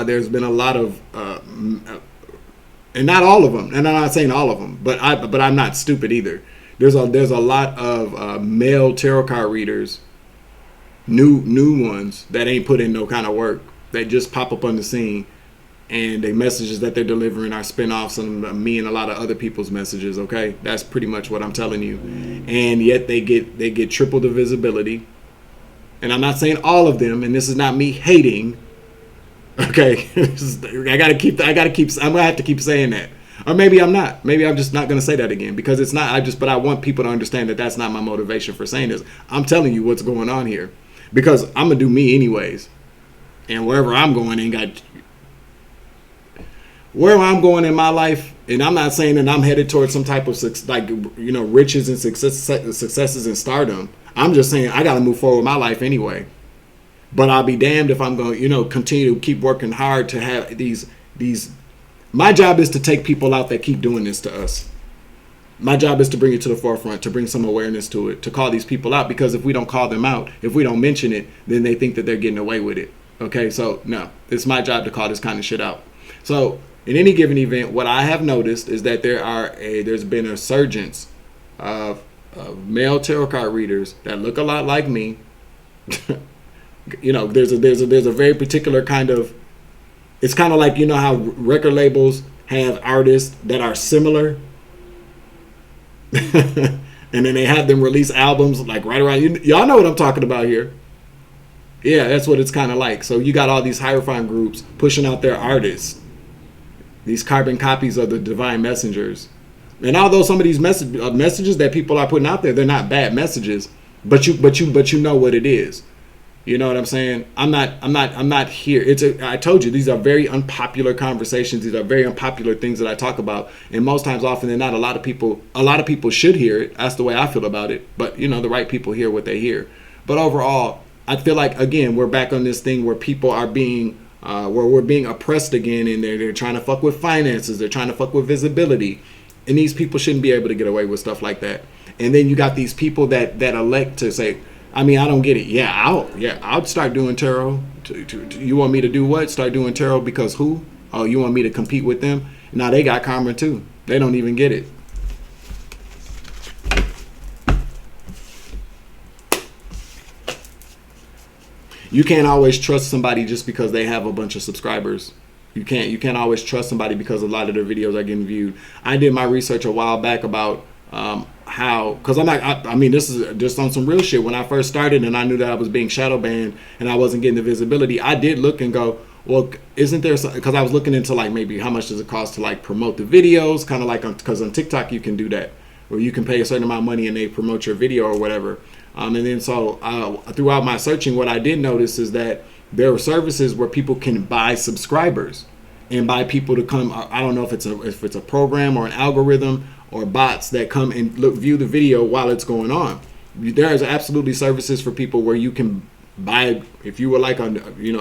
there's been a lot of, and not all of them, and I'm not saying all of them, but I'm not stupid either. There's a lot of male tarot card readers, new ones that ain't put in no kind of work. They just pop up on the scene. And the messages that they're delivering are spin-offs on me and a lot of other people's messages, okay? That's pretty much what I'm telling you. And yet they get triple the visibility. And I'm not saying all of them, and this is not me hating. Okay? I'm gonna have to keep saying that. Or maybe I'm not. Maybe I'm just not gonna say that again, because it's not, but I want people to understand that that's not my motivation for saying this. I'm telling you what's going on here. Because I'm gonna do me anyways. And wherever I'm going ain't got... where I'm going in my life, and I'm not saying that I'm headed towards some type of riches and successes and stardom. I'm just saying I got to move forward with my life anyway. But I'll be damned if I'm going to, continue to keep working hard to have these. My job is to take people out that keep doing this to us. My job is to bring it to the forefront, to bring some awareness to it, to call these people out. Because if we don't call them out, if we don't mention it, then they think that they're getting away with it. Okay, so no, it's my job to call this kind of shit out. So in any given event, what I have noticed is that there's been a resurgence of male tarot card readers that look a lot like me. There's a very particular kind of. It's kind of like, how record labels have artists that are similar, and then they have them release albums like right around. Y'all know what I'm talking about here. Yeah, that's what it's kind of like. So you got all these hierophant groups pushing out their artists, these carbon copies of the divine messengers. And although some of these messages that people are putting out there, they're not bad messages, but you know what it is. You know what I'm saying? I'm not here. I told you, these are very unpopular conversations. These are very unpopular things that I talk about. And most times, often than not, a lot of people should hear it. That's the way I feel about it. But the right people hear what they hear. But overall, I feel like, again, we're back on this thing where people are being where we're being oppressed again, and they're trying to fuck with finances. They're trying to fuck with visibility. And these people shouldn't be able to get away with stuff like that. And then you got these people that elect to say, I don't get it. I'll start doing tarot. You want me to do what? Start doing tarot because who? Oh, you want me to compete with them? Now they got karma too. They don't even get it. You can't always trust somebody just because they have a bunch of subscribers. You can't always trust somebody because a lot of their videos are getting viewed. I did my research a while back about how, because this is just on some real shit. When I first started and I knew that I was being shadow banned and I wasn't getting the visibility, I did look and go, well, isn't there some, because I was looking into like maybe how much does it cost to like promote the videos, kind of like because on TikTok you can do that, where you can pay a certain amount of money and they promote your video or whatever. And then so throughout my searching, what I did notice is that there are services where people can buy subscribers and buy people to come. I don't know if it's a program or an algorithm or bots that come and view the video while it's going on. There is absolutely services for people where you can buy, if you were like on,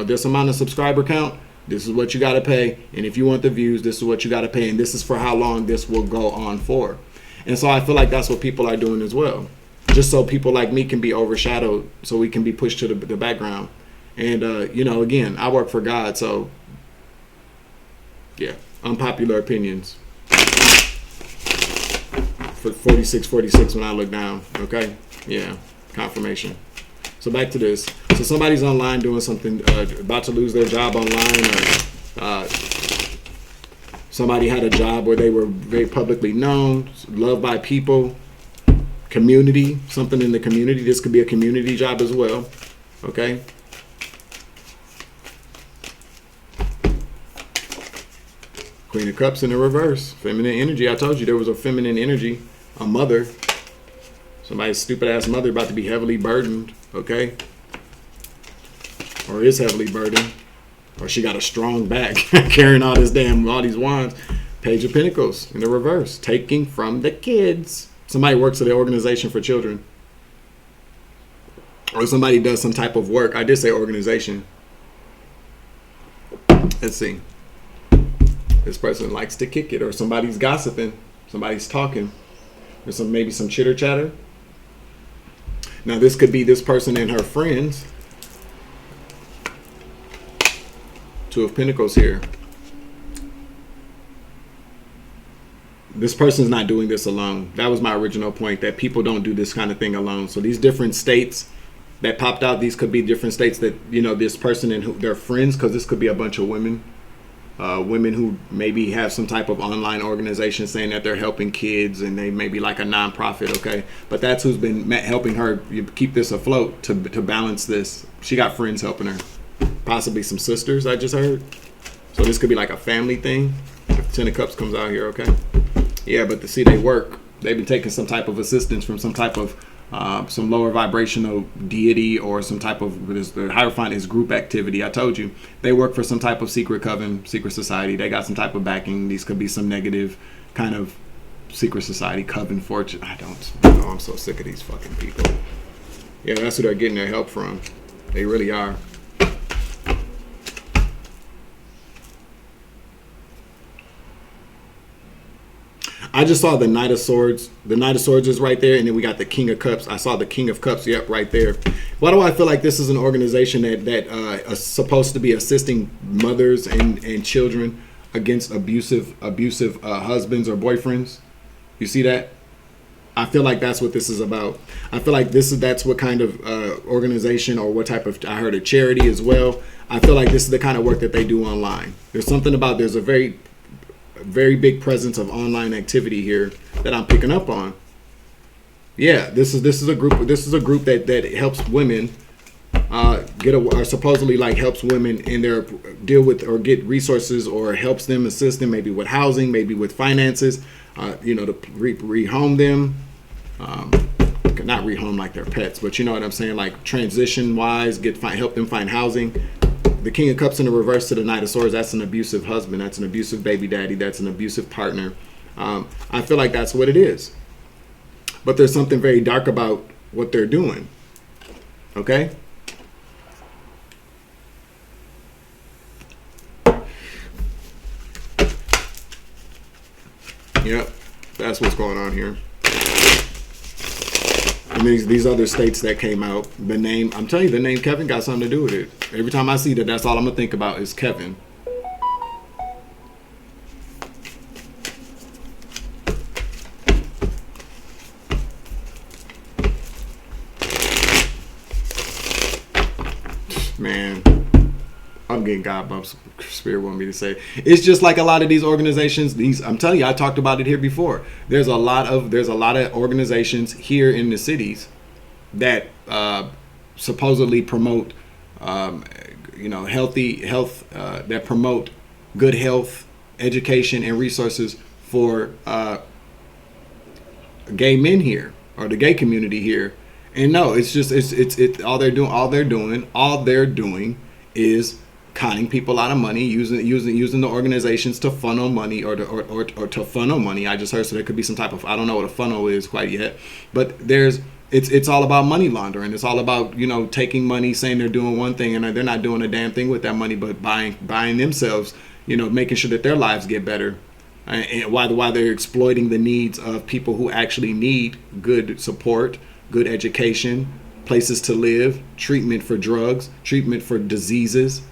this amount of subscriber count, this is what you got to pay. And if you want the views, this is what you got to pay. And this is for how long this will go on for. And so I feel like that's what people are doing as well. Just so people like me can be overshadowed, so we can be pushed to the background. And, again, I work for God, so, yeah, unpopular opinions. For 46 when I look down, okay? Yeah, confirmation. So back to this. So somebody's online doing something, about to lose their job online, or somebody had a job where they were very publicly known, loved by people, community, something in the community. This could be a community job as well, okay? Queen of Cups in the reverse. Feminine energy. I told you there was a feminine energy. A mother. Somebody's stupid ass mother about to be heavily burdened, okay? Or is heavily burdened. Or she got a strong back carrying all these wands. Page of Pentacles in the reverse. Taking from the kids. Somebody works at the organization for children. Or somebody does some type of work. I did say organization. Let's see. This person likes to kick it, or somebody's gossiping. Somebody's talking. There's maybe some chitter chatter. Now this could be this person and her friends. Two of Pentacles here. This person's not doing this alone. That was my original point, that people don't do this kind of thing alone. So these different states that popped out, these could be different states that, this person and their friends, because this could be a bunch of women. Women who maybe have some type of online organization saying that they're helping kids, and they may be like a nonprofit, okay? But that's who's been helping her keep this afloat to balance this. She got friends helping her. Possibly some sisters, I just heard. So this could be like a family thing. If 10 of Cups comes out here, okay? Yeah, but to see they work, they've been taking some type of assistance from some type of some lower vibrational deity or some type of, the Hierophant is group activity. I told you, they work for some type of secret coven, secret society. They got some type of backing. These could be some negative kind of secret society, coven, fortune. I don't know. I'm so sick of these fucking people. Yeah, that's who they're getting their help from. They really are. I just saw the Knight of Swords. The Knight of Swords is right there, and then we got the King of Cups. I saw the King of Cups, yep, right there. Why do I feel like this is an organization that is supposed to be assisting mothers and children against abusive husbands or boyfriends? You see that? I feel like that's what this is about. I feel like that's what kind of organization or what type of, I heard a charity as well. I feel like this is the kind of work that they do online. There's something about, there's a very big presence of online activity here that I'm picking up on. Yeah, this is a group that helps women or supposedly like helps women in their deal with or get resources, or helps them, assist them maybe with housing, maybe with finances, to rehome them, not rehome like their pets, but you know what I'm saying, like transition wise, help them find housing. The King of Cups in the reverse to the Knight of Swords, that's an abusive husband. That's an abusive baby daddy. That's an abusive partner. I feel like that's what it is. But there's something very dark about what they're doing. Okay? Yep. That's what's going on here. And these other states that came out, the name, I'm telling you, the name Kevin got something to do with it. Every time I see that, that's all I'm gonna think about is Kevin. Man, I'm getting God bumps. Spirit want me to say it's just like a lot of these organizations. I'm telling you, I talked about it here before. There's a lot of organizations here in the cities that supposedly promote healthy health, that promote good health, education, and resources for gay men here, or the gay community here. And no, it's just all they're doing is conning people out of money, using the organizations to funnel money, or to funnel money. I just heard, so there could be some type of, I don't know what a funnel is quite yet, but it's all about money laundering. It's all about, taking money, saying they're doing one thing, and they're not doing a damn thing with that money, but buying themselves, making sure that their lives get better. And while they're exploiting the needs of people who actually need good support, good education, places to live, treatment for drugs, treatment for diseases.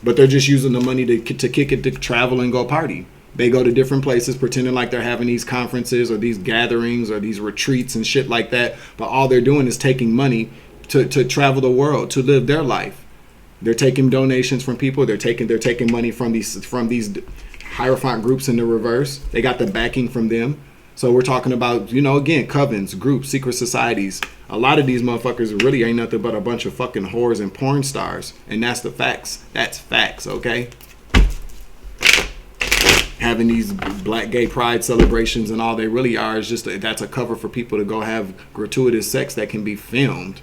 But they're just using the money to kick it, to travel and go party. They go to different places pretending like they're having these conferences or these gatherings or these retreats and shit like that. But all they're doing is taking money to travel the world, to live their life. They're taking donations from people. They're taking money from these Hierophant groups in the reverse. They got the backing from them. So we're talking about, again, covens, groups, secret societies. A lot of these motherfuckers really ain't nothing but a bunch of fucking whores and porn stars. And that's the facts. That's facts, okay? Having these black gay pride celebrations, and all they really are is just that's a cover for people to go have gratuitous sex that can be filmed.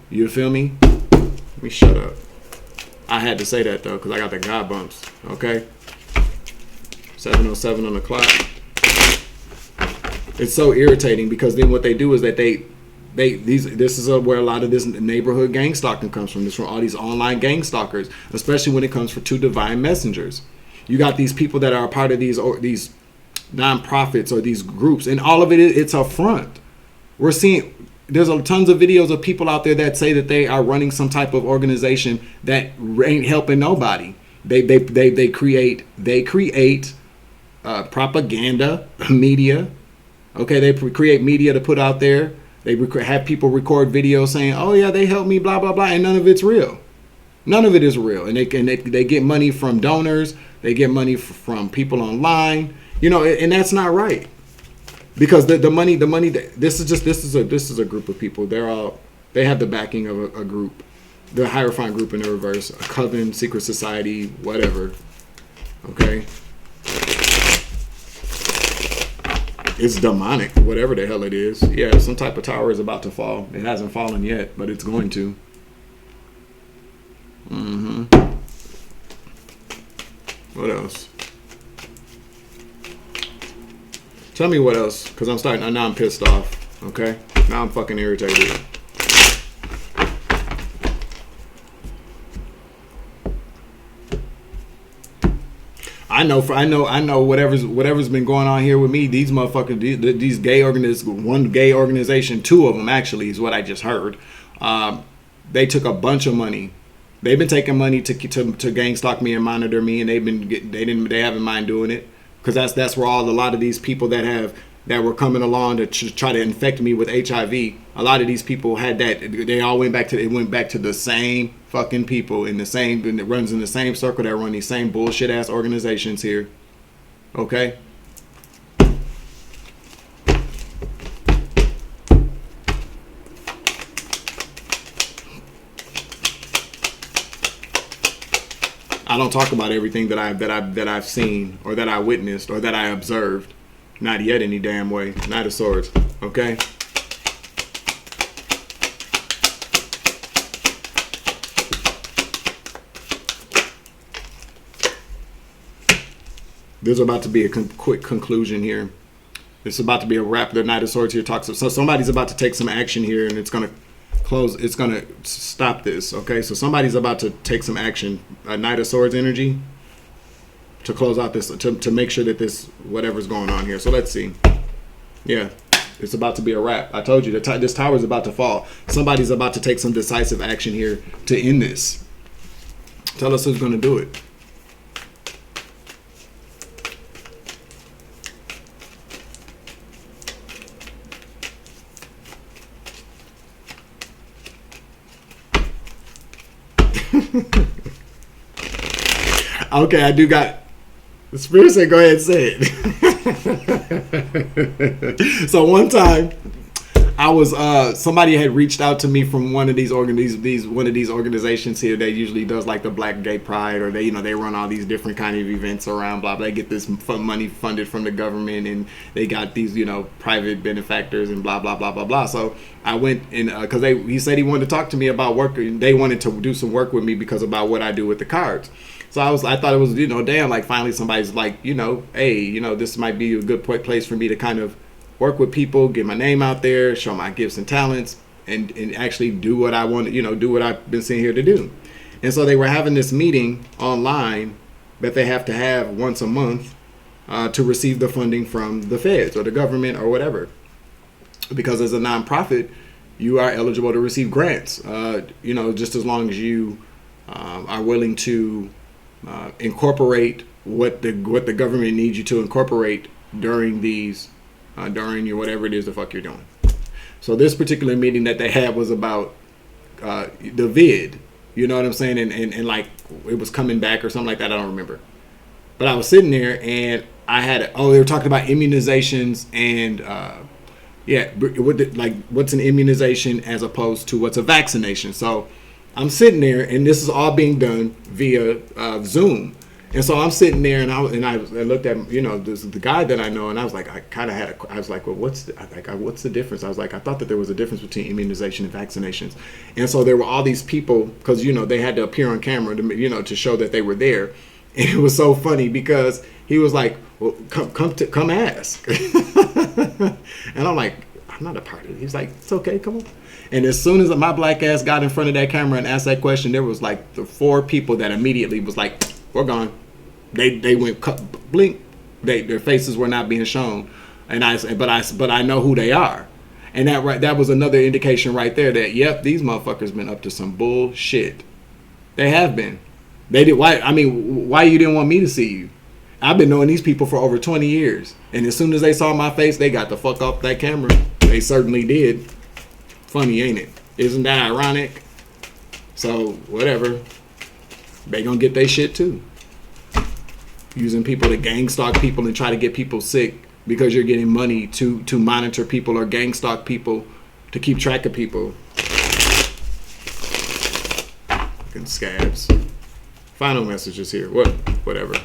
You feel me? Let me shut up. I had to say that though, because I got the God bumps, okay? 7:07 on the clock. It's so irritating, because then what they do is that this is where a lot of this neighborhood gang stalking comes from. It's from all these online gang stalkers, especially when it comes to divine messengers. You got these people that are a part of these nonprofits or these groups, and all of it's a front. We're seeing there's tons of videos of people out there that say that they are running some type of organization that ain't helping nobody. They create propaganda media. Okay, they create media to put out there. They have people record videos saying, "Oh yeah, they helped me," blah blah blah, and none of it's real. None of it is real, and they get money from donors. They get money from people online, and that's not right. Because the money. This is a group of people. They have the backing of a group, the Hierophant group in the reverse, a coven, secret society, whatever. Okay. It's demonic, whatever the hell it is. Yeah, some type of tower is about to fall. It hasn't fallen yet, but it's going to. What else? Tell me what else, because I'm starting. Now I'm pissed off. Okay, now I'm fucking irritated. I know. Whatever's been going on here with me. These motherfuckers, these gay one gay organization, two of them actually is what I just heard. They took a bunch of money. They've been taking money to gang stalk me and monitor me, and they haven't mind doing it, because that's where a lot of these people that were coming along to try to infect me with HIV. A lot of these people had that. They all went back to the same fucking people and it runs in the same circle that run these same bullshit ass organizations here. Okay. I don't talk about everything that I've seen or that I witnessed or that I observed. Not yet, any damn way. Knight of Swords. Okay. There's about to be a quick conclusion here. It's about to be a wrap. The Knight of Swords here talks. So somebody's about to take some action here, and it's gonna close. It's gonna stop this. Okay. So somebody's about to take some action. A Knight of Swords energy to close out this, to make sure that this whatever's going on here. So let's see. Yeah, it's about to be a wrap. I told you this tower is about to fall. Somebody's about to take some decisive action here to end this. Tell us who's going to do it. Okay, I do got. The spirit said, "Go ahead and say it." So one time, I was somebody had reached out to me from one of these organizations here that usually does like the Black Gay Pride, or they run all these different kind of events around blah blah. They get this money funded from the government, and they got these private benefactors and blah blah blah blah blah. So I went and because he said he wanted to talk to me about work. They wanted to do some work with me because about what I do with the cards. So I thought it was, damn, like finally somebody's like, hey, this might be a good place for me to kind of work with people, get my name out there, show my gifts and talents, and actually do what I want, do what I've been sent here to do. And so they were having this meeting online that they have to have once a month to receive the funding from the feds or the government or whatever. Because as a nonprofit, you are eligible to receive grants, just as long as you are willing to incorporate what the government needs you to incorporate during your whatever it is the fuck you're doing. So this particular meeting that they had was about the vid, you know what I'm saying, and like it was coming back or something like that. I don't remember, but I was sitting there and I had they were talking about immunizations and what's an immunization as opposed to what's a vaccination. So I'm sitting there, and this is all being done via Zoom. And so I'm sitting there, and I looked at the guy that I know, and I was like, well, what's the difference? I was like, I thought that there was a difference between immunization and vaccinations. And so there were all these people, because they had to appear on camera to show that they were there. And it was so funny because he was like, well, come ask. And I'm like, I'm not a part of it. He's like, it's okay, come on. And as soon as my black ass got in front of that camera and asked that question, there was like the 4 people that immediately was like, we're gone. They went blink. Their faces were not being shown, and but I know who they are, and that was another indication right there that yep, these motherfuckers been up to some bullshit. They have been. They did. Why you didn't want me to see you? I've been knowing these people for over 20 years, and as soon as they saw my face, they got the fuck off that camera. They certainly did. Funny, ain't it? Isn't that ironic? So whatever, they gonna get their shit too. Using people to gang stalk people and try to get people sick because you're getting money to monitor people or gang stalk people to keep track of people. Fucking scabs. Final messages here. Whatever.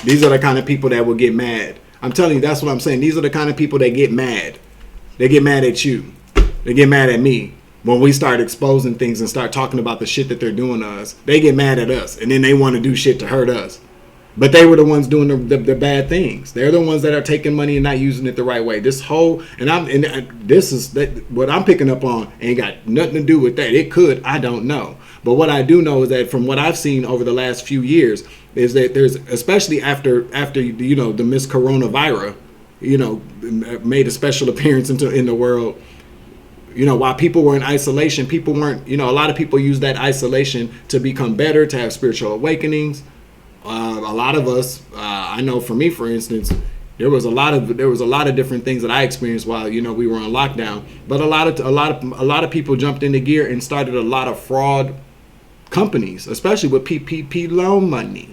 These are the kind of people that will get mad. I'm telling you, that's what I'm saying. These are the kind of people that get mad. They get mad at you. They get mad at me. When we start exposing things and start talking about the shit that they're doing to us, they get mad at us. And then they want to do shit to hurt us. But they were the ones doing the bad things. They're the ones that are taking money and not using it the right way. This whole, this is what I'm picking up on ain't got nothing to do with that. It could, I don't know. But what I do know is that from what I've seen over the last few years is that there's, especially after the Miss Coronavirus, made a special appearance in the world. While people were in isolation, people weren't. A lot of people use that isolation to become better, to have spiritual awakenings. A lot of us, I know for me, for instance, there was a lot of different things that I experienced while we were on lockdown. But a lot of people jumped into gear and started a lot of fraud companies, especially with PPP loan money.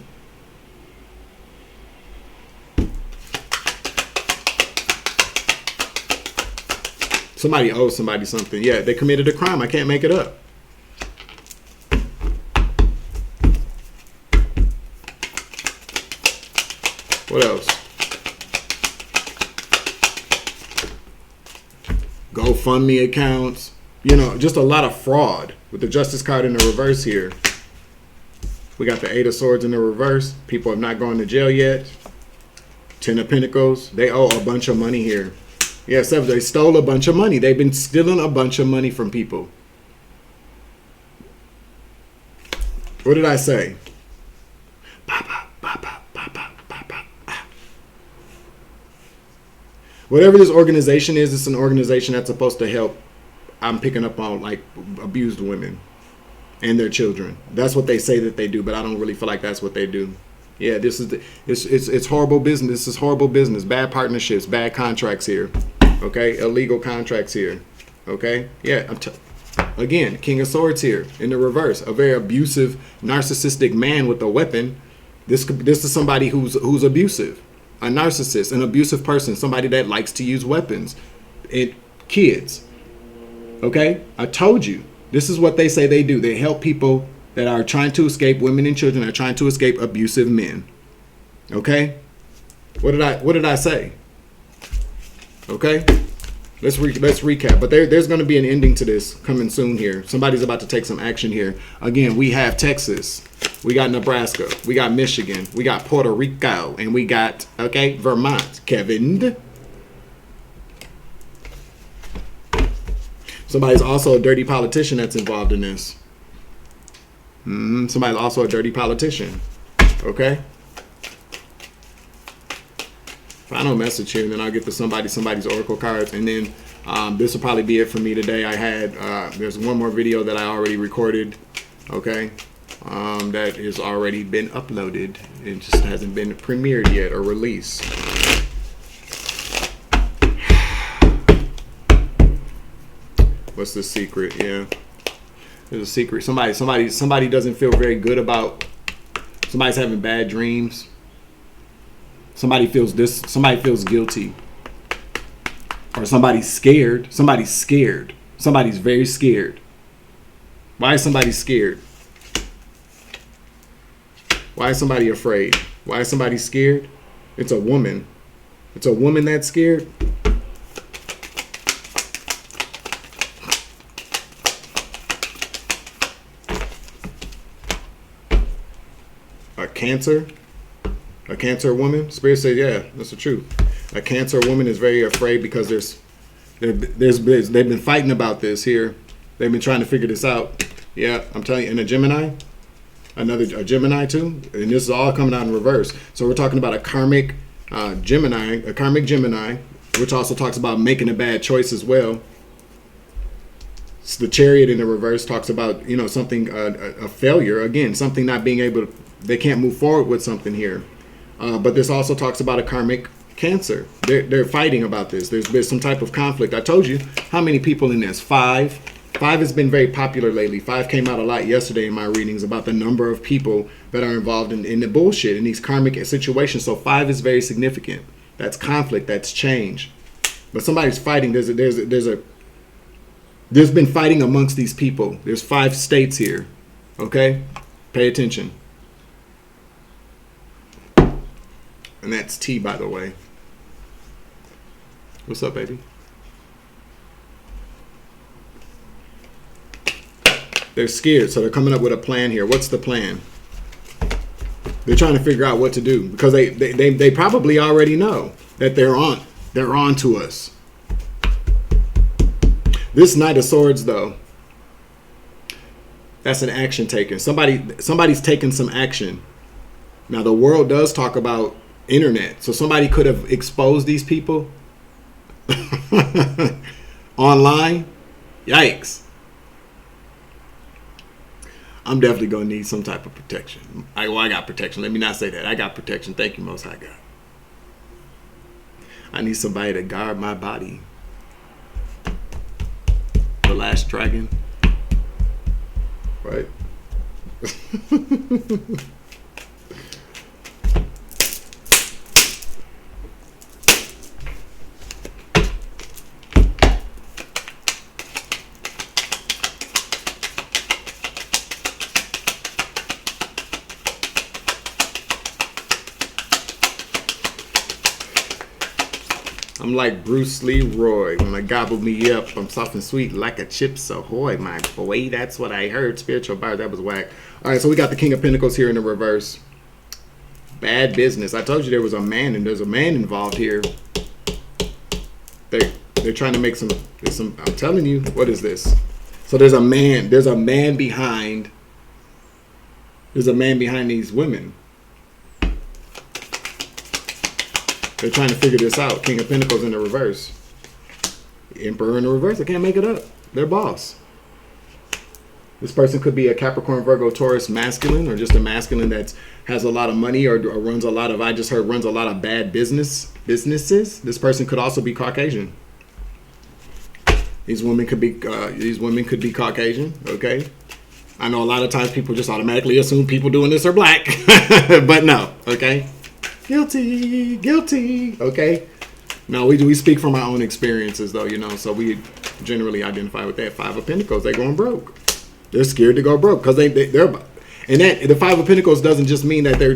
Somebody owes somebody something. Yeah, they committed a crime. I can't make it up. What else? GoFundMe accounts. Just a lot of fraud. With the Justice card in the reverse here. We got the Eight of Swords in the reverse. People have not gone to jail yet. Ten of Pentacles. They owe a bunch of money here. Yeah, they stole a bunch of money. They've been stealing a bunch of money from people. What did I say? Whatever this organization is, it's an organization that's supposed to help. I'm picking up on like abused women and their children. That's what they say that they do, but I don't really feel like that's what they do. Yeah, it's horrible business. This is horrible business. Bad partnerships, bad contracts here. Okay, illegal contracts here. Okay, yeah. Again, King of Swords here in the reverse. A very abusive, narcissistic man with a weapon. This is somebody who's abusive, a narcissist, an abusive person, somebody that likes to use weapons. Kids. Okay, I told you. This is what they say they do. They help people that are trying to escape. Women and children are trying to escape abusive men. Okay, what did I say? Okay, let's recap. But there's going to be an ending to this coming soon here. Somebody's about to take some action here. Again, we have Texas, we got Nebraska, we got Michigan, we got Puerto Rico, and we got Vermont. Kevin. Somebody's also a dirty politician that's involved in this. Somebody's also a dirty politician. Okay. Final message here, and then I'll get to somebody's oracle cards, and then this will probably be it for me today. I had there's one more video that I already recorded. Okay. That has already been uploaded. It just hasn't been premiered yet or released. What's the secret? Yeah, there's a secret. Somebody doesn't feel very good about. Somebody's having bad dreams. Somebody feels guilty, or somebody's scared. Somebody's scared. Somebody's very scared. Why is somebody scared? Why is somebody afraid? Why is somebody scared? It's a woman. It's a woman that's scared. A Cancer woman. Spirit says, yeah, that's the truth. A Cancer woman is very afraid because they've been fighting about this here. They've been trying to figure this out. Yeah, I'm telling you. And a Gemini, a Gemini too. And this is all coming out in reverse. So we're talking about a karmic Gemini, which also talks about making a bad choice as well. So the Chariot in the reverse talks about, something, a failure. Again, something not being able to, they can't move forward with something here. But this also talks about a karmic Cancer. They're fighting about this. There's been some type of conflict. I told you how many people in this. 5 has been very popular lately. 5 came out a lot yesterday in my readings about the number of people that are involved in the bullshit, in these karmic situations. So 5 is very significant. That's conflict. That's change. But somebody's fighting. There's been fighting amongst these people. There's 5 states here. Okay? Pay attention. And that's T, by the way. What's up, baby? They're scared, so they're coming up with a plan here. What's the plan? They're trying to figure out what to do because they probably already know that they're on to us. This Knight of Swords, though, that's an action taken. Somebody's taken some action. Now the world does talk about internet, so somebody could have exposed these people online. Yikes. I'm definitely going to need some type of protection. I got protection. Let me not say that. I got protection. Thank you, Most High God. I need somebody to guard my body. The last dragon. Right? I'm like Bruce Leroy. When I gobble me up, I'm soft and sweet like a Chips Ahoy, my boy. That's what I heard. Spiritual bar, that was whack. All right, so we got the King of Pentacles here in the reverse. Bad business. I told you there was a man, and there's a man involved here. They're trying to make some. I'm telling you, what is this? So there's a man. There's a man behind. There's a man behind these women. They're trying to figure this out. King of Pentacles in the reverse. Emperor in the reverse. I can't make it up. They're boss. This person could be a Capricorn, Virgo, Taurus masculine, or just a masculine that has a lot of money or runs a lot of, I just heard runs a lot of bad businesses. This person could also be Caucasian. These women could be Caucasian, okay? I know a lot of times people just automatically assume people doing this are black, but no, okay? Guilty, okay? No, we speak from our own experiences, though, you know, so we generally identify with that. Five of Pentacles, they're going broke. They're scared to go broke because they're and that the Five of Pentacles doesn't just mean that they're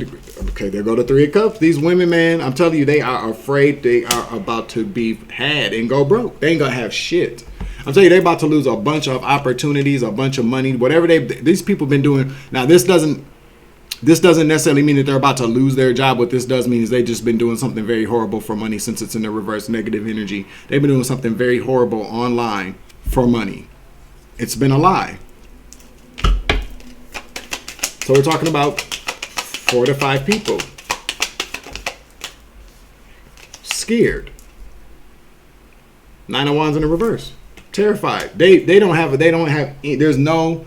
okay. They go to Three of Cups. These women, man, I'm telling you, they are afraid they are about to be had and go broke. They ain't gonna have shit. I'm telling you, they're about to lose a bunch of opportunities, a bunch of money, whatever these people been doing. Now, this doesn't necessarily mean that they're about to lose their job. What this does mean is they've just been doing something very horrible for money since it's in the reverse negative energy. They've been doing something very horrible online for money. It's been a lie. So we're talking about 4 to 5 people. Scared. 9 of Wands in the reverse. Terrified. There's no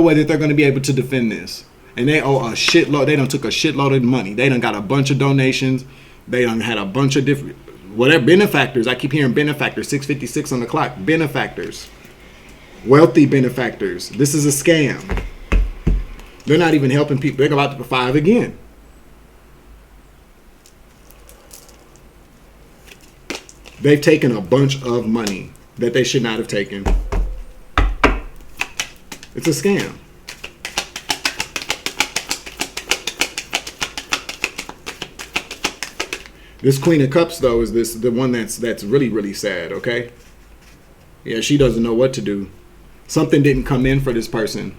way that they're going to be able to defend this. And they owe a shitload. They done took a shitload of money. They done got a bunch of donations. They done had a bunch of different, whatever, benefactors. I keep hearing benefactors. 6:56 on the clock. Benefactors. Wealthy benefactors. This is a scam. They're not even helping people. They're about to 5 again. They've taken a bunch of money that they should not have taken. It's a scam. This Queen of Cups, though, is the one that's really, really sad, okay? Yeah, she doesn't know what to do. Something didn't come in for this person.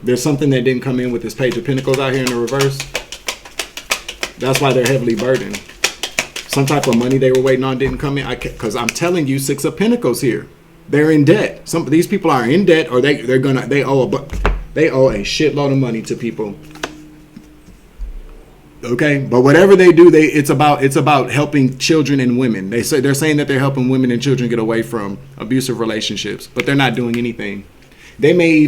There's something that didn't come in with this Page of Pentacles out here in the reverse. That's why they're heavily burdened. Some type of money they were waiting on didn't come in. Because I'm telling you, 6 of Pentacles here. They're in debt. Some of these people are in debt, or they owe a shitload of money to people. Okay, but whatever they do, it's about helping children and women. They're saying that they're helping women and children get away from abusive relationships, but they're not doing anything. They may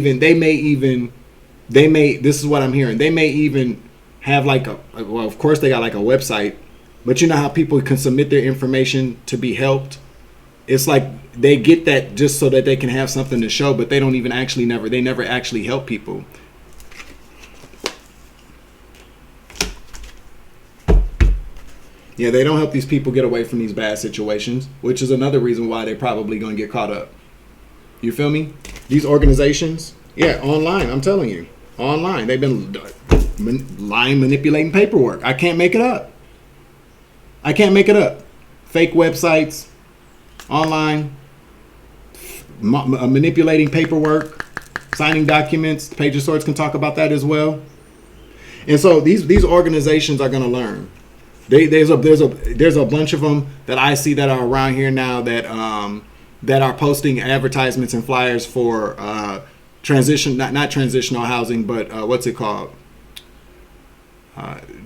this is what I'm hearing. They may even have of course they got like a website, but you know how people can submit their information to be helped. It's like they get that just so that they can have something to show, but they don't even they never actually help people. Yeah, they don't help these people get away from these bad situations, which is another reason why they're probably going to get caught up. You feel me? These organizations, yeah, online, I'm telling you. Online. They've been lying, manipulating paperwork. I can't make it up. Fake websites, online, manipulating paperwork, signing documents. Page of Swords can talk about that as well. And so these organizations are going to learn. There's a bunch of them that I see that are around here now that are posting advertisements and flyers for not transitional housing, but what's it called?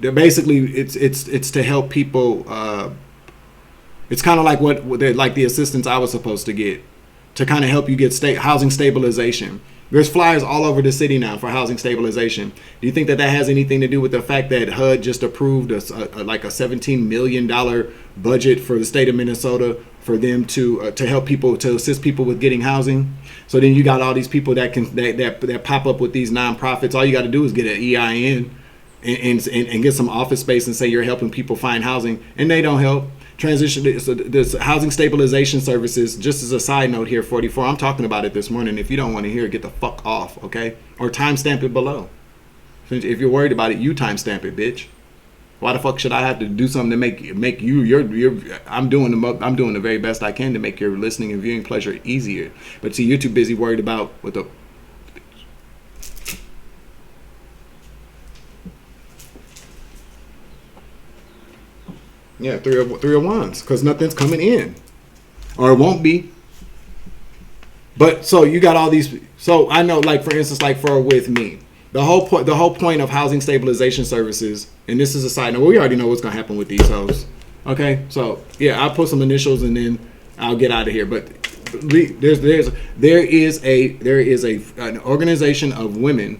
They're basically it's to help people. It's kind of like like the assistance I was supposed to get to kind of help you get housing stabilization. There's flyers all over the city now for housing stabilization. Do you think that has anything to do with the fact that HUD just approved like a $17 million budget for the state of Minnesota for them to help people, to assist people with getting housing? So then you got all these people that pop up with these nonprofits. All you got to do is get an EIN and get some office space and say you're helping people find housing, and they don't help. This housing stabilization services, just as a side note here, 44, I'm talking about it this morning. If you don't want to hear it, get the fuck off, okay? Or timestamp it below. If you're worried about it, you timestamp it, bitch. Why the fuck should I have to do something to make you I'm doing the very best I can to make your listening and viewing pleasure easier. But see, you're too busy worried about what the Yeah, three of wands, because nothing's coming in, or it won't be. But so you got all these. So I know, like for instance, like for with me, the whole point of housing stabilization services, and this is a side note. We already know what's gonna happen with these hoes. Okay, so yeah, I'll put some initials and then I'll get out of here. But there is an organization of women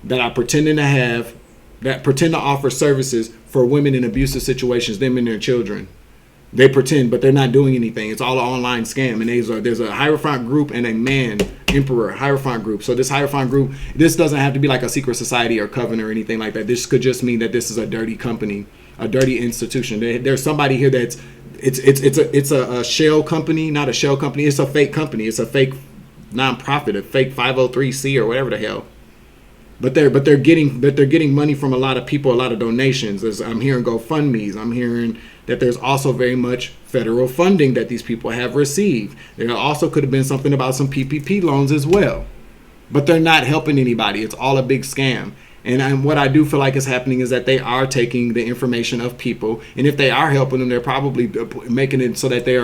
that are pretending to offer services for women in abusive situations, them and their children. They pretend, but they're not doing anything. It's all an online scam. And there's a Hierophant group and a man emperor Hierophant group. So this Hierophant group, this doesn't have to be like a secret society or coven or anything like that. This could just mean that this is a dirty company, a dirty institution. There's somebody here that's it's a shell company, not a shell company. It's a fake company. It's a fake nonprofit, a fake 503c or whatever the hell. But they're getting money from a lot of people, a lot of donations. I'm hearing GoFundMe's. I'm hearing that there's also very much federal funding that these people have received. There also could have been something about some PPP loans as well. But they're not helping anybody. It's all a big scam. And what I do feel like is happening is that they are taking the information of people, and if they are helping them, they're probably making it so that they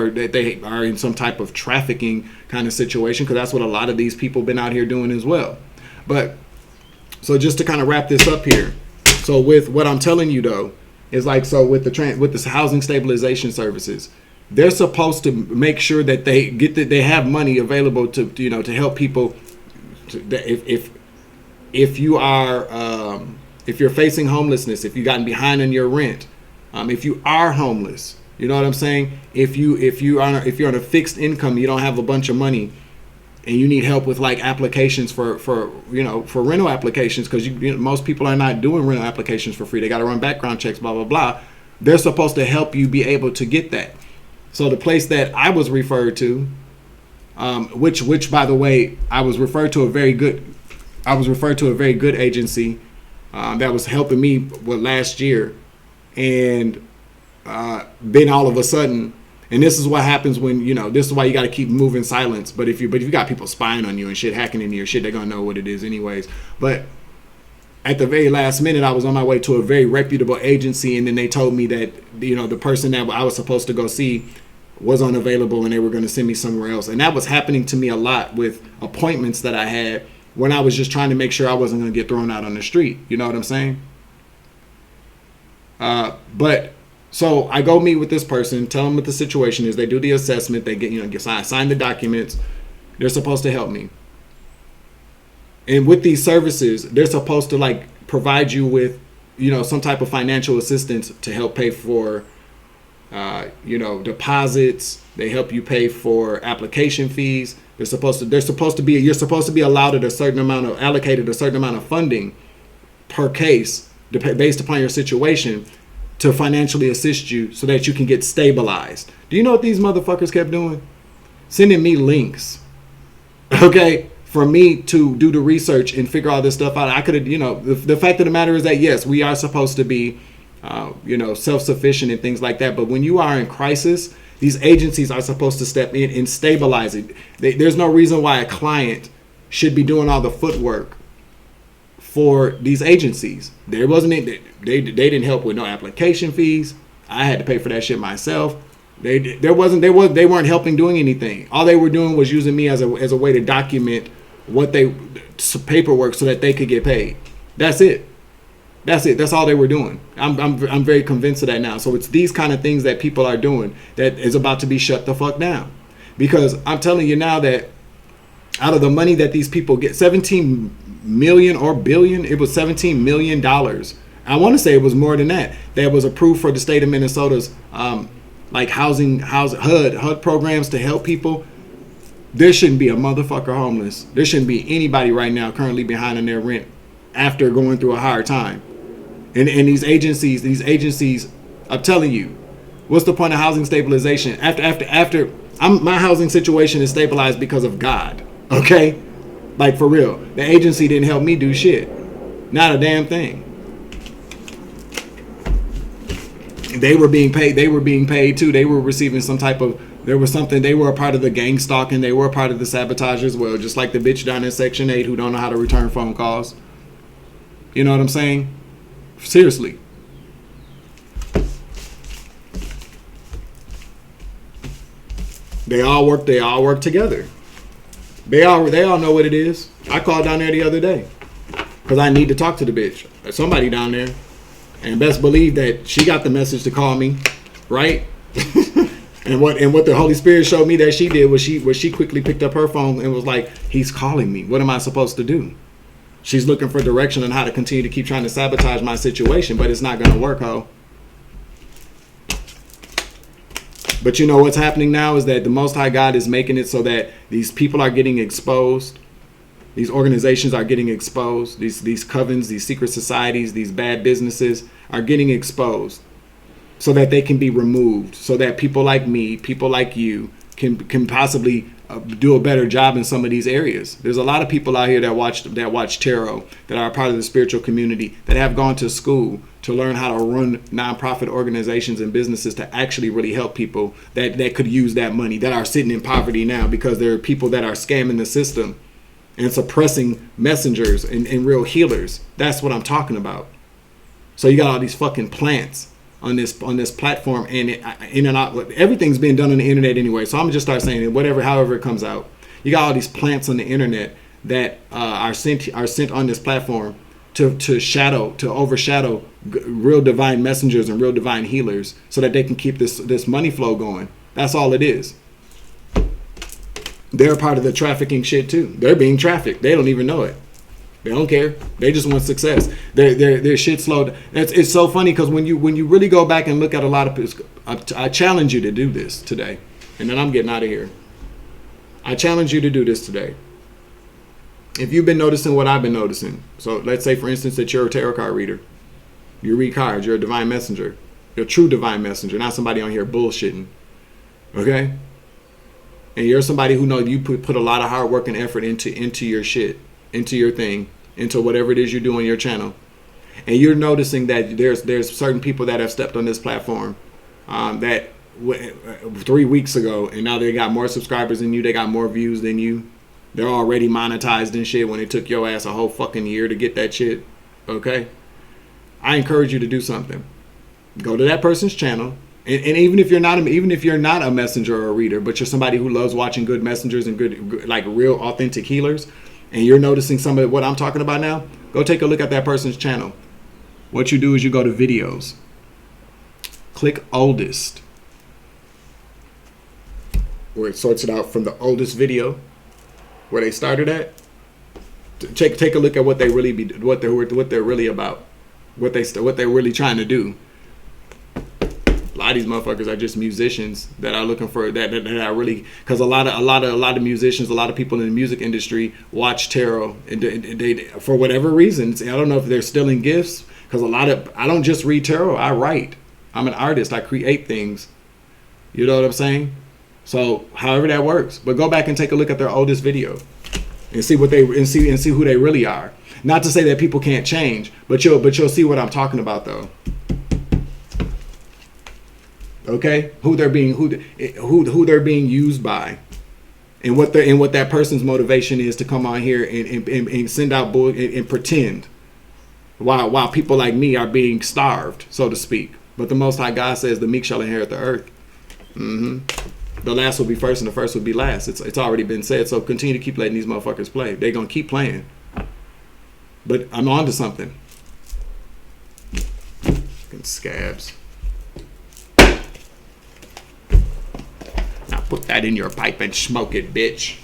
are in some type of trafficking kind of situation, because that's what a lot of these people been out here doing as well. But so just to kind of wrap this up here, so with what I'm telling you though, is like, so with this housing stabilization services, they're supposed to make sure that they have money available to help people. If you're facing homelessness, if you've gotten behind on your rent, if you are homeless, you know what I'm saying? If you're on a fixed income, you don't have a bunch of money, and you need help with like applications for rental applications, because most people are not doing rental applications for free. They got to run background checks, blah blah blah. They're supposed to help you be able to get that. So the place that I was referred to, which by the way, I was referred to a very good agency that was helping me with last year, and then all of a sudden. And this is what happens when, this is why you got to keep moving silence. But if you got people spying on you and shit, hacking into your shit, they're going to know what it is anyways. But at the very last minute, I was on my way to a very reputable agency. And then they told me that, the person that I was supposed to go see was unavailable and they were going to send me somewhere else. And that was happening to me a lot with appointments that I had when I was just trying to make sure I wasn't going to get thrown out on the street. You know what I'm saying? So I go meet with this person, tell them what the situation is. They do the assessment. They get sign the documents. They're supposed to help me. And with these services, they're supposed to like provide you with, some type of financial assistance to help pay for, deposits. They help you pay for application fees. You're supposed to be allowed allocated a certain amount of funding per case based upon your situation, to financially assist you so that you can get stabilized. Do you know what these motherfuckers kept doing? Sending me links, okay, for me to do the research and figure all this stuff out. I could have, the fact of the matter is that, yes, we are supposed to be, self-sufficient and things like that. But when you are in crisis, these agencies are supposed to step in and stabilize it. There's no reason why a client should be doing all the footwork for these agencies. They didn't help with no application fees. I had to pay for that shit myself. They weren't helping doing anything. All they were doing was using me as a way to document paperwork so that they could get paid. That's it. That's all they were doing. I'm very convinced of that now. So it's these kind of things that people are doing that is about to be shut the fuck down. Because I'm telling you now that out of the money that these people get, 17 million or billion, it was $17 million. I want to say it was more than that was approved for the state of Minnesota's like housing HUD programs to help people. There shouldn't be a motherfucker homeless. There shouldn't be anybody right now currently behind on their rent after going through a hard time. And these agencies, I'm telling you, what's the point of housing stabilization? After my housing situation is stabilized because of God. Okay? Like, for real. The agency didn't help me do shit. Not a damn thing. They were being paid too. They were receiving some type of, there was something, they were a part of the gang stalking. They were a part of the sabotage as well. Just like the bitch down in Section 8 who don't know how to return phone calls. You know what I'm saying? Seriously. They all work together. They all know what it is. I called down there the other day because I need to talk to the bitch. Somebody down there. And best believe that she got the message to call me, right? and what the Holy Spirit showed me that she did was she quickly picked up her phone and was like, he's calling me. What am I supposed to do? She's looking for direction on how to continue to keep trying to sabotage my situation, but it's not going to work, ho. But you know what's happening now is that the Most High God is making it so that these people are getting exposed. These organizations are getting exposed. These covens, these secret societies, these bad businesses are getting exposed so that they can be removed, so that people like me, people like you can possibly do a better job in some of these areas. There's a lot of people out here that watch tarot, that are a part of the spiritual community, that have gone to school to learn how to run nonprofit organizations and businesses to actually really help people that could use that money, that are sitting in poverty now because there are people that are scamming the system and suppressing messengers and real healers. That's what I'm talking about. So you got all these fucking plants on this platform, and in and out, everything's being done on the internet anyway. So I'm gonna just start saying it, however it comes out. You got all these plants on the internet that are sent on this platform to overshadow real divine messengers and real divine healers, so that they can keep this money flow going. That's all it is. They're part of the trafficking shit too. They're being trafficked. They don't even know it. They don't care. They just want success. Their shit slowed. It's so funny because when you really go back and look at a lot of people, I challenge you to do this today, and then I'm getting out of here. I challenge you to do this today. If you've been noticing what I've been noticing, so let's say for instance that you're a tarot card reader, you read cards, you're a divine messenger, you're a true divine messenger, not somebody on here bullshitting, okay? And you're somebody who knows you put a lot of hard work and effort into your shit, into your thing, into whatever it is you do on your channel, and you're noticing that there's certain people that have stepped on this platform that 3 weeks ago, and now they got more subscribers than you, they got more views than you, they're already monetized and shit when it took your ass a whole fucking year to get that shit. Okay, I encourage you to do something. Go to that person's channel, and even if you're not a messenger or a reader, but you're somebody who loves watching good messengers and good like real authentic healers, and you're noticing some of what I'm talking about now, go take a look at that person's channel. What you do is you go to videos, click oldest, where it sorts it out from the oldest video where they started at. Take a look at what they really what they're really about, what they're really trying to do. A lot of these motherfuckers are just musicians that are looking for that are really, because a lot of musicians, a lot of people in the music industry watch tarot, and they for whatever reasons, I don't know if they're stealing gifts, because I don't just read tarot, I write. I'm an artist, I create things. You know what I'm saying? So however that works, but go back and take a look at their oldest video. and see what they and see who they really are. Not to say that people can't change, but you'll see what I'm talking about though. Okay, who they're being used by, and what that person's motivation is to come on here and send out bull and pretend while people like me are being starved, so to speak. But the Most High God says the meek shall inherit the earth. The last will be first and the first will be last. It's already been said. So continue to keep letting these motherfuckers play. They're gonna keep playing. But I'm on to something. Fucking scabs. Now put that in your pipe and smoke it, bitch.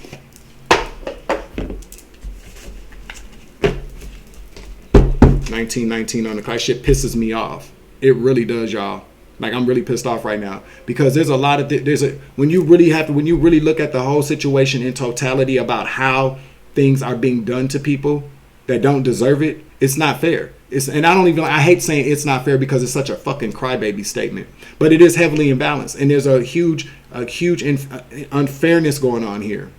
$19.19 on the car. Shit pisses me off. It really does, y'all. Like, I'm really pissed off right now because there's a lot of when you really look at the whole situation in totality about how things are being done to people that don't deserve it, it's not fair. And I hate saying it's not fair because it's such a fucking crybaby statement, but it is heavily imbalanced, and there's a huge unfairness going on here.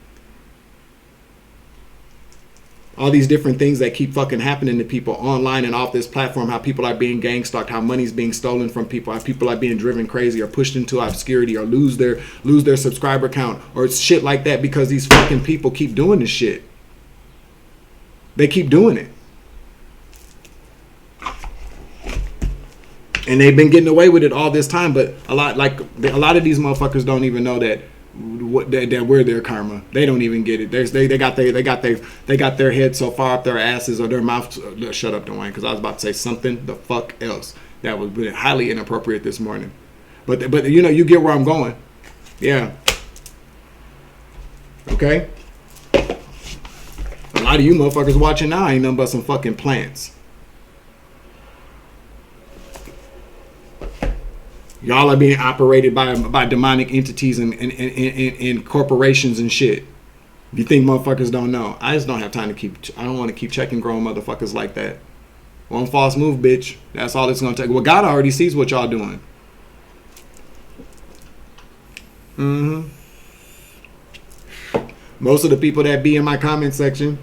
All these different things that keep fucking happening to people online and off this platform, how people are being gang stalked, how money's being stolen from people, how people are being driven crazy or pushed into obscurity or lose their subscriber count or shit like that because these fucking people keep doing this shit. They keep doing it. And they've been getting away with it all this time, but a lot of these motherfuckers don't even know that we're their karma. They don't even get it. They got their head so far up their asses or their mouth. Shut up, Dwayne, because I was about to say something the fuck else that was highly inappropriate this morning. But you get where I'm going. Yeah. Okay. A lot of you motherfuckers watching now ain't nothing but some fucking plants. Y'all are being operated by demonic entities and corporations and shit. You think motherfuckers don't know? I just don't have time to I don't want to keep checking grown motherfuckers like that. One false move, bitch. That's all it's gonna take. Well, God already sees what y'all doing. Most of the people that be in my comment section,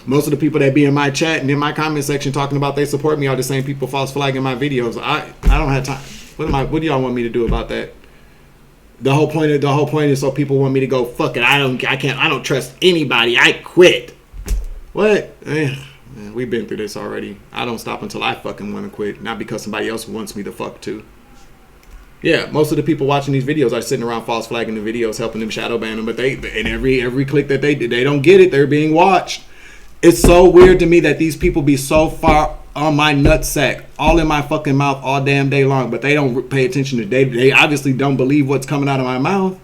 most of the people that be in my chat and in my comment section talking about they support me are the same people false flagging my videos. I don't have time. What do y'all want me to do about that? The whole point is so people want me to go, fuck it, I don't trust anybody, I quit. What? Man, we've been through this already. I don't stop until I fucking want to quit, not because somebody else wants me to fuck to. Yeah, most of the people watching these videos are sitting around false flagging the videos, helping them shadow ban them, but every click that they don't get it, they're being watched. It's so weird to me that these people be so far on my nutsack, all in my fucking mouth all damn day long, but they don't pay attention to they obviously don't believe what's coming out of my mouth.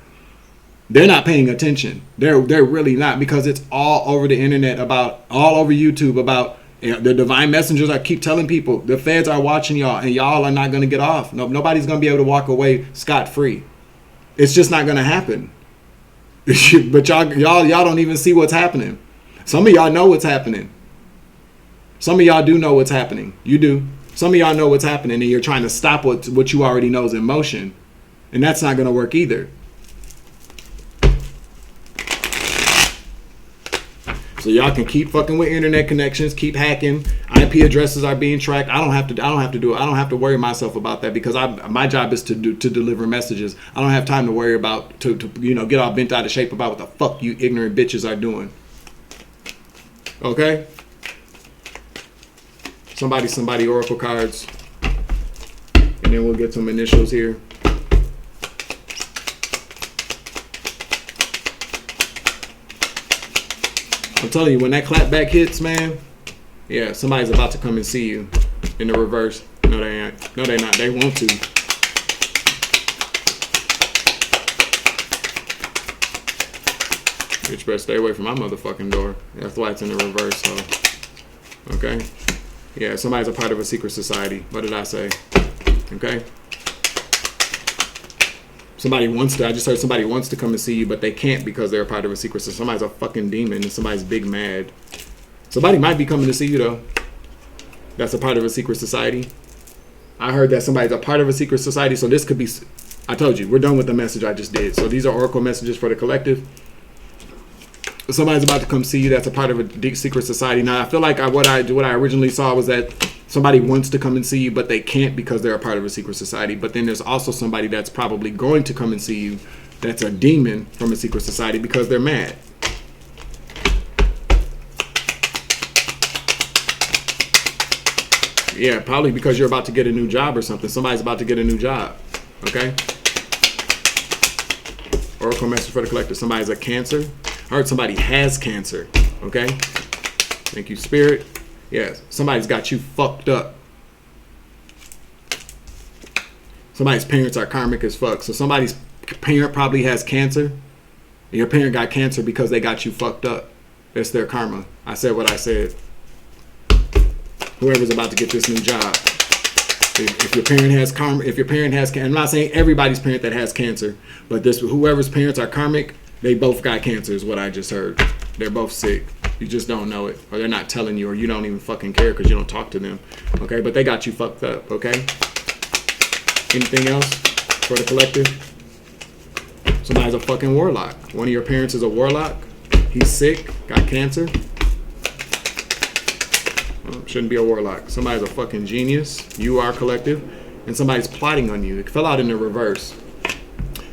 They're not paying attention. They're really not, because it's all over the internet, all over YouTube about the divine messengers. I keep telling people the feds are watching y'all and y'all are not going to get off. Nobody's going to be able to walk away scot-free. It's just not going to happen. But y'all don't even see what's happening. Some of y'all know what's happening. Some of y'all do know what's happening. You do. Some of y'all know what's happening, and you're trying to stop what you already know is in motion. And that's not going to work either. So y'all can keep fucking with internet connections, keep hacking. IP addresses are being tracked. I don't have to do it. I don't have to worry myself about that, because my job is to deliver messages. I don't have time to worry about to get all bent out of shape about what the fuck you ignorant bitches are doing. Okay? Somebody oracle cards, and then we'll get some initials here. I'm telling you, when that clapback hits, man, yeah, somebody's about to come and see you in the reverse. No, they ain't. No, they not. They want to. Bitch better stay away from my motherfucking door. That's why it's in the reverse, so. Okay? Yeah, somebody's a part of a secret society. What did I say? Okay? I just heard somebody wants to come and see you, but they can't because they're a part of a secret society. Somebody's a fucking demon and somebody's big mad. Somebody might be coming to see you, though. That's a part of a secret society. I heard that somebody's a part of a secret society, so this could be... I told you, we're done with the message I just did. So these are oracle messages for the collective. somebody's about to come see you that's a part of a deep secret society. Now, I feel like what I originally saw was that somebody wants to come and see you, but they can't because they're a part of a secret society. But then there's also somebody that's probably going to come and see you that's a demon from a secret society because they're mad. Yeah, probably because you're about to get a new job or something. Somebody's about to get a new job. Okay? Oracle message for the collector. Somebody's a Cancer. I heard somebody has cancer. Okay? Thank you, Spirit. Yes, somebody's got you fucked up. Somebody's parents are karmic as fuck. So somebody's parent probably has cancer. Your parent got cancer because they got you fucked up. That's their karma. I said what I said. Whoever's about to get this new job. If your parent has karma, if your parent has cancer, I'm not saying everybody's parent that has cancer, but whoever's parents are karmic, they both got cancer is what I just heard. They're both sick. You just don't know it, or they're not telling you, or you don't even fucking care because you don't talk to them. Okay, but they got you fucked up. Okay. Anything else for the collective? Somebody's a fucking warlock. One of your parents is a warlock. He's sick, got cancer. Well, shouldn't be a warlock. Somebody's a fucking genius. You are collective, and somebody's plotting on you. It fell out in the reverse.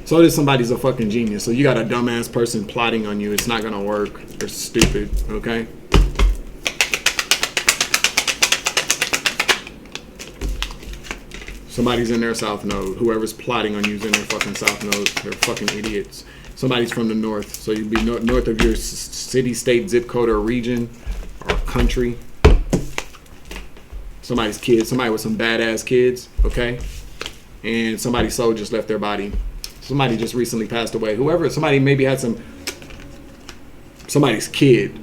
So this somebody's a fucking genius. So you got a dumbass person plotting on you. It's not gonna work. They're stupid. Okay. Somebody's in their south node. Whoever's plotting on you is in their fucking south node. They're fucking idiots. Somebody's from the north. So you'd be north of your city, state, zip code, or region, or country. Somebody's kids. Somebody with some badass kids. Okay. And somebody's soul just left their body. Somebody just recently passed away. Somebody maybe had somebody's kid.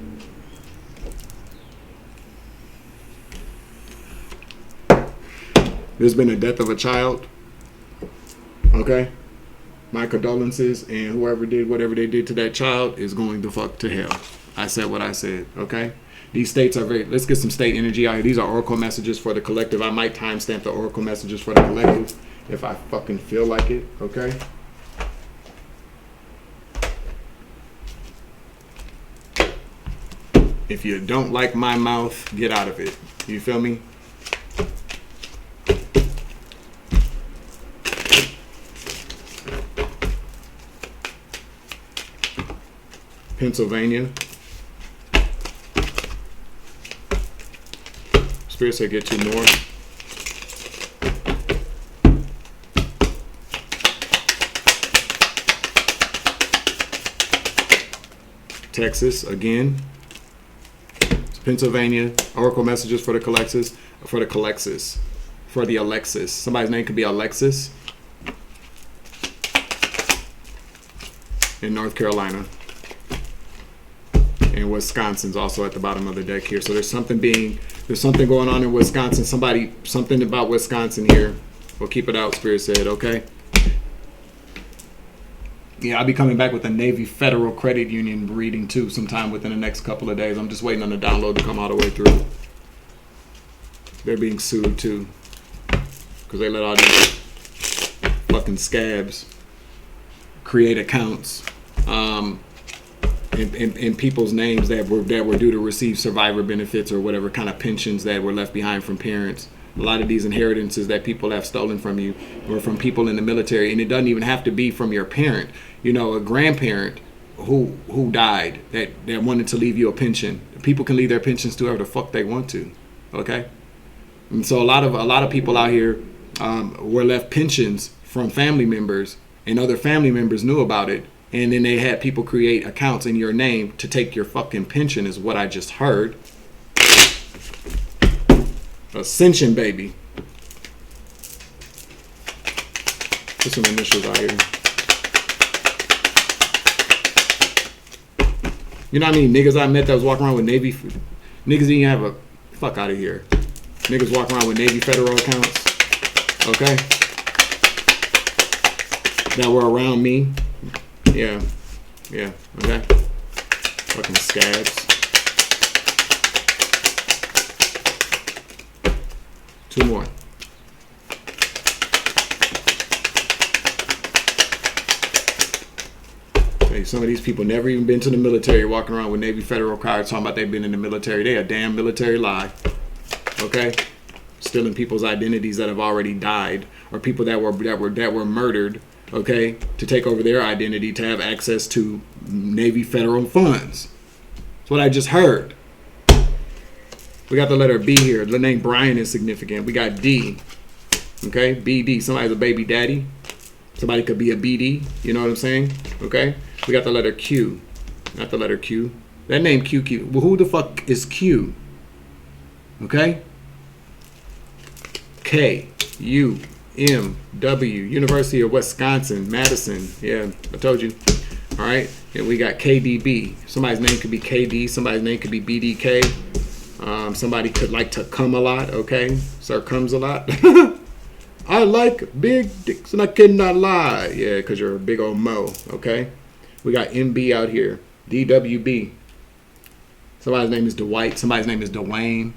There's been a death of a child. Okay? My condolences, and whoever did whatever they did to that child is going the fuck to hell. I said what I said, okay? These states are let's get some state energy out here. These are oracle messages for the collective. I might timestamp the oracle messages for the collective if I fucking feel like it, okay? If you don't like my mouth, get out of it. You feel me? Pennsylvania. Spirit said get to north. Texas again. Pennsylvania. Oracle messages for the Alexis. For the Alexis. Somebody's name could be Alexis. In North Carolina. And Wisconsin's also at the bottom of the deck here. So there's something going on in Wisconsin. Something about Wisconsin here. We'll keep it out, Spirit said, okay? Yeah, I'll be coming back with a Navy Federal Credit Union reading too sometime within the next couple of days. I'm just waiting on the download to come all the way through. They're being sued too. Because they let all these fucking scabs create accounts in people's names that were due to receive survivor benefits or whatever kind of pensions that were left behind from parents. A lot of these inheritances that people have stolen from you or from people in the military, and it doesn't even have to be from your parent. You know, a grandparent who died that wanted to leave you a pension. People can leave their pensions to whoever the fuck they want to. Okay, and so a lot of people out here were left pensions from family members, and other family members knew about it, and then they had people create accounts in your name to take your fucking pension. Is what I just heard. Ascension, baby. Put some initials out here. You know how many niggas I met that was walking around with Navy? Niggas didn't have a fuck out of here. Niggas walking around with Navy Federal accounts. Okay? That were around me. Yeah. Yeah. Okay? Fucking scabs. 2 more. Hey, some of these people never even been to the military, walking around with Navy Federal cards talking about they've been in the military. They a damn military lie. Okay? Stealing people's identities that have already died, or people that were murdered, okay, to take over their identity to have access to Navy Federal funds. That's what I just heard. We got the letter B here. The name Brian is significant. We got D. Okay? BD. Somebody's a baby daddy. Somebody could be a BD. You know what I'm saying? Okay? We got the letter Q. Not the letter Q. That name QQ. Well, who the fuck is Q? Okay? K. U. M. W. University of Wisconsin. Madison. Yeah, I told you. All right? And we got KDB. Somebody's name could be KD. Somebody's name could be BDK. Somebody could like to come a lot. Okay? Sir comes a lot. I like big dicks and I cannot lie. Yeah, because you're a big old mo. Okay? We got MB out here. DWB. Somebody's name is Dwight. Somebody's name is Dwayne.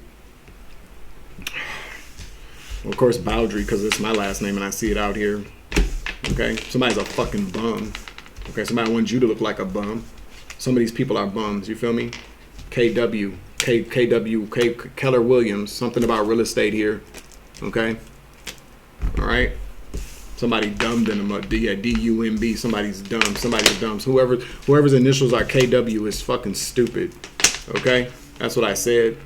Of course, Boundary, because it's my last name and I see it out here. Okay? Somebody's a fucking bum. Okay? Somebody wants you to look like a bum. Some of these people are bums. You feel me? KW. Keller Williams. Something about real estate here. Okay? All right? Somebody dumb than them. Yeah, DUMB. Somebody's dumb. Somebody's dumb. So whoever's initials are KW is fucking stupid. Okay? That's what I said.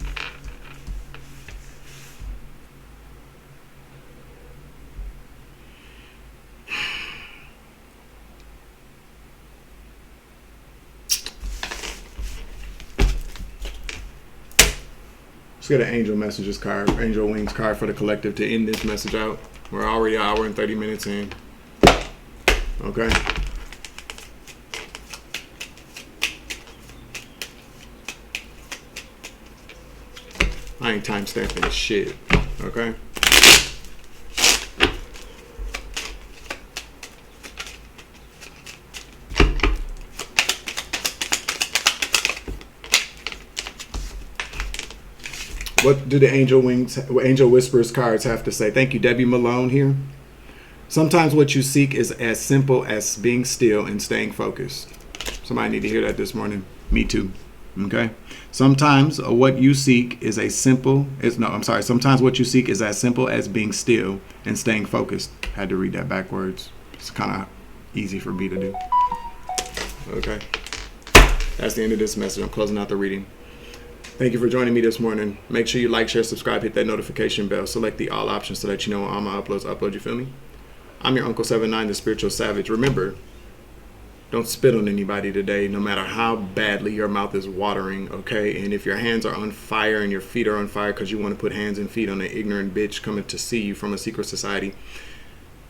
Let's get an angel messages card, angel wings card for the collective to end this message out. We're already an hour and 30 minutes in. Okay. I ain't time stamping this shit. Okay. What do the angel whispers cards have to say? Thank you, Debbie Malone here. Sometimes what you seek is as simple as being still and staying focused. Somebody need to hear that this morning. Me too. Okay. Sometimes what you seek is sometimes what you seek is as simple as being still and staying focused. Had to read that backwards. It's kind of easy for me to do. Okay. That's the end of this message. I'm closing out the reading. Thank you for joining me this morning. Make sure you like, share, subscribe, hit that notification bell. Select the all options so that you know when all my upload, you feel me? I'm your Uncle 79, the Spiritual Savage. Remember, don't spit on anybody today, no matter how badly your mouth is watering, okay? And if your hands are on fire and your feet are on fire because you want to put hands and feet on an ignorant bitch coming to see you from a secret society,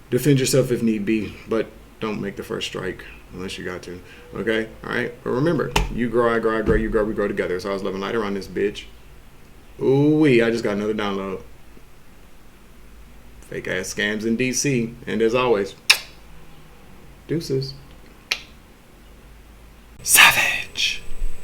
defend yourself if need be, but don't make the first strike. Unless you got to. Okay? Alright? But remember, you grow, I grow, I grow, you grow, we grow together. So I was loving light around this bitch. Ooh-wee, I just got another download. Fake ass scams in DC. And as always, deuces. Savage.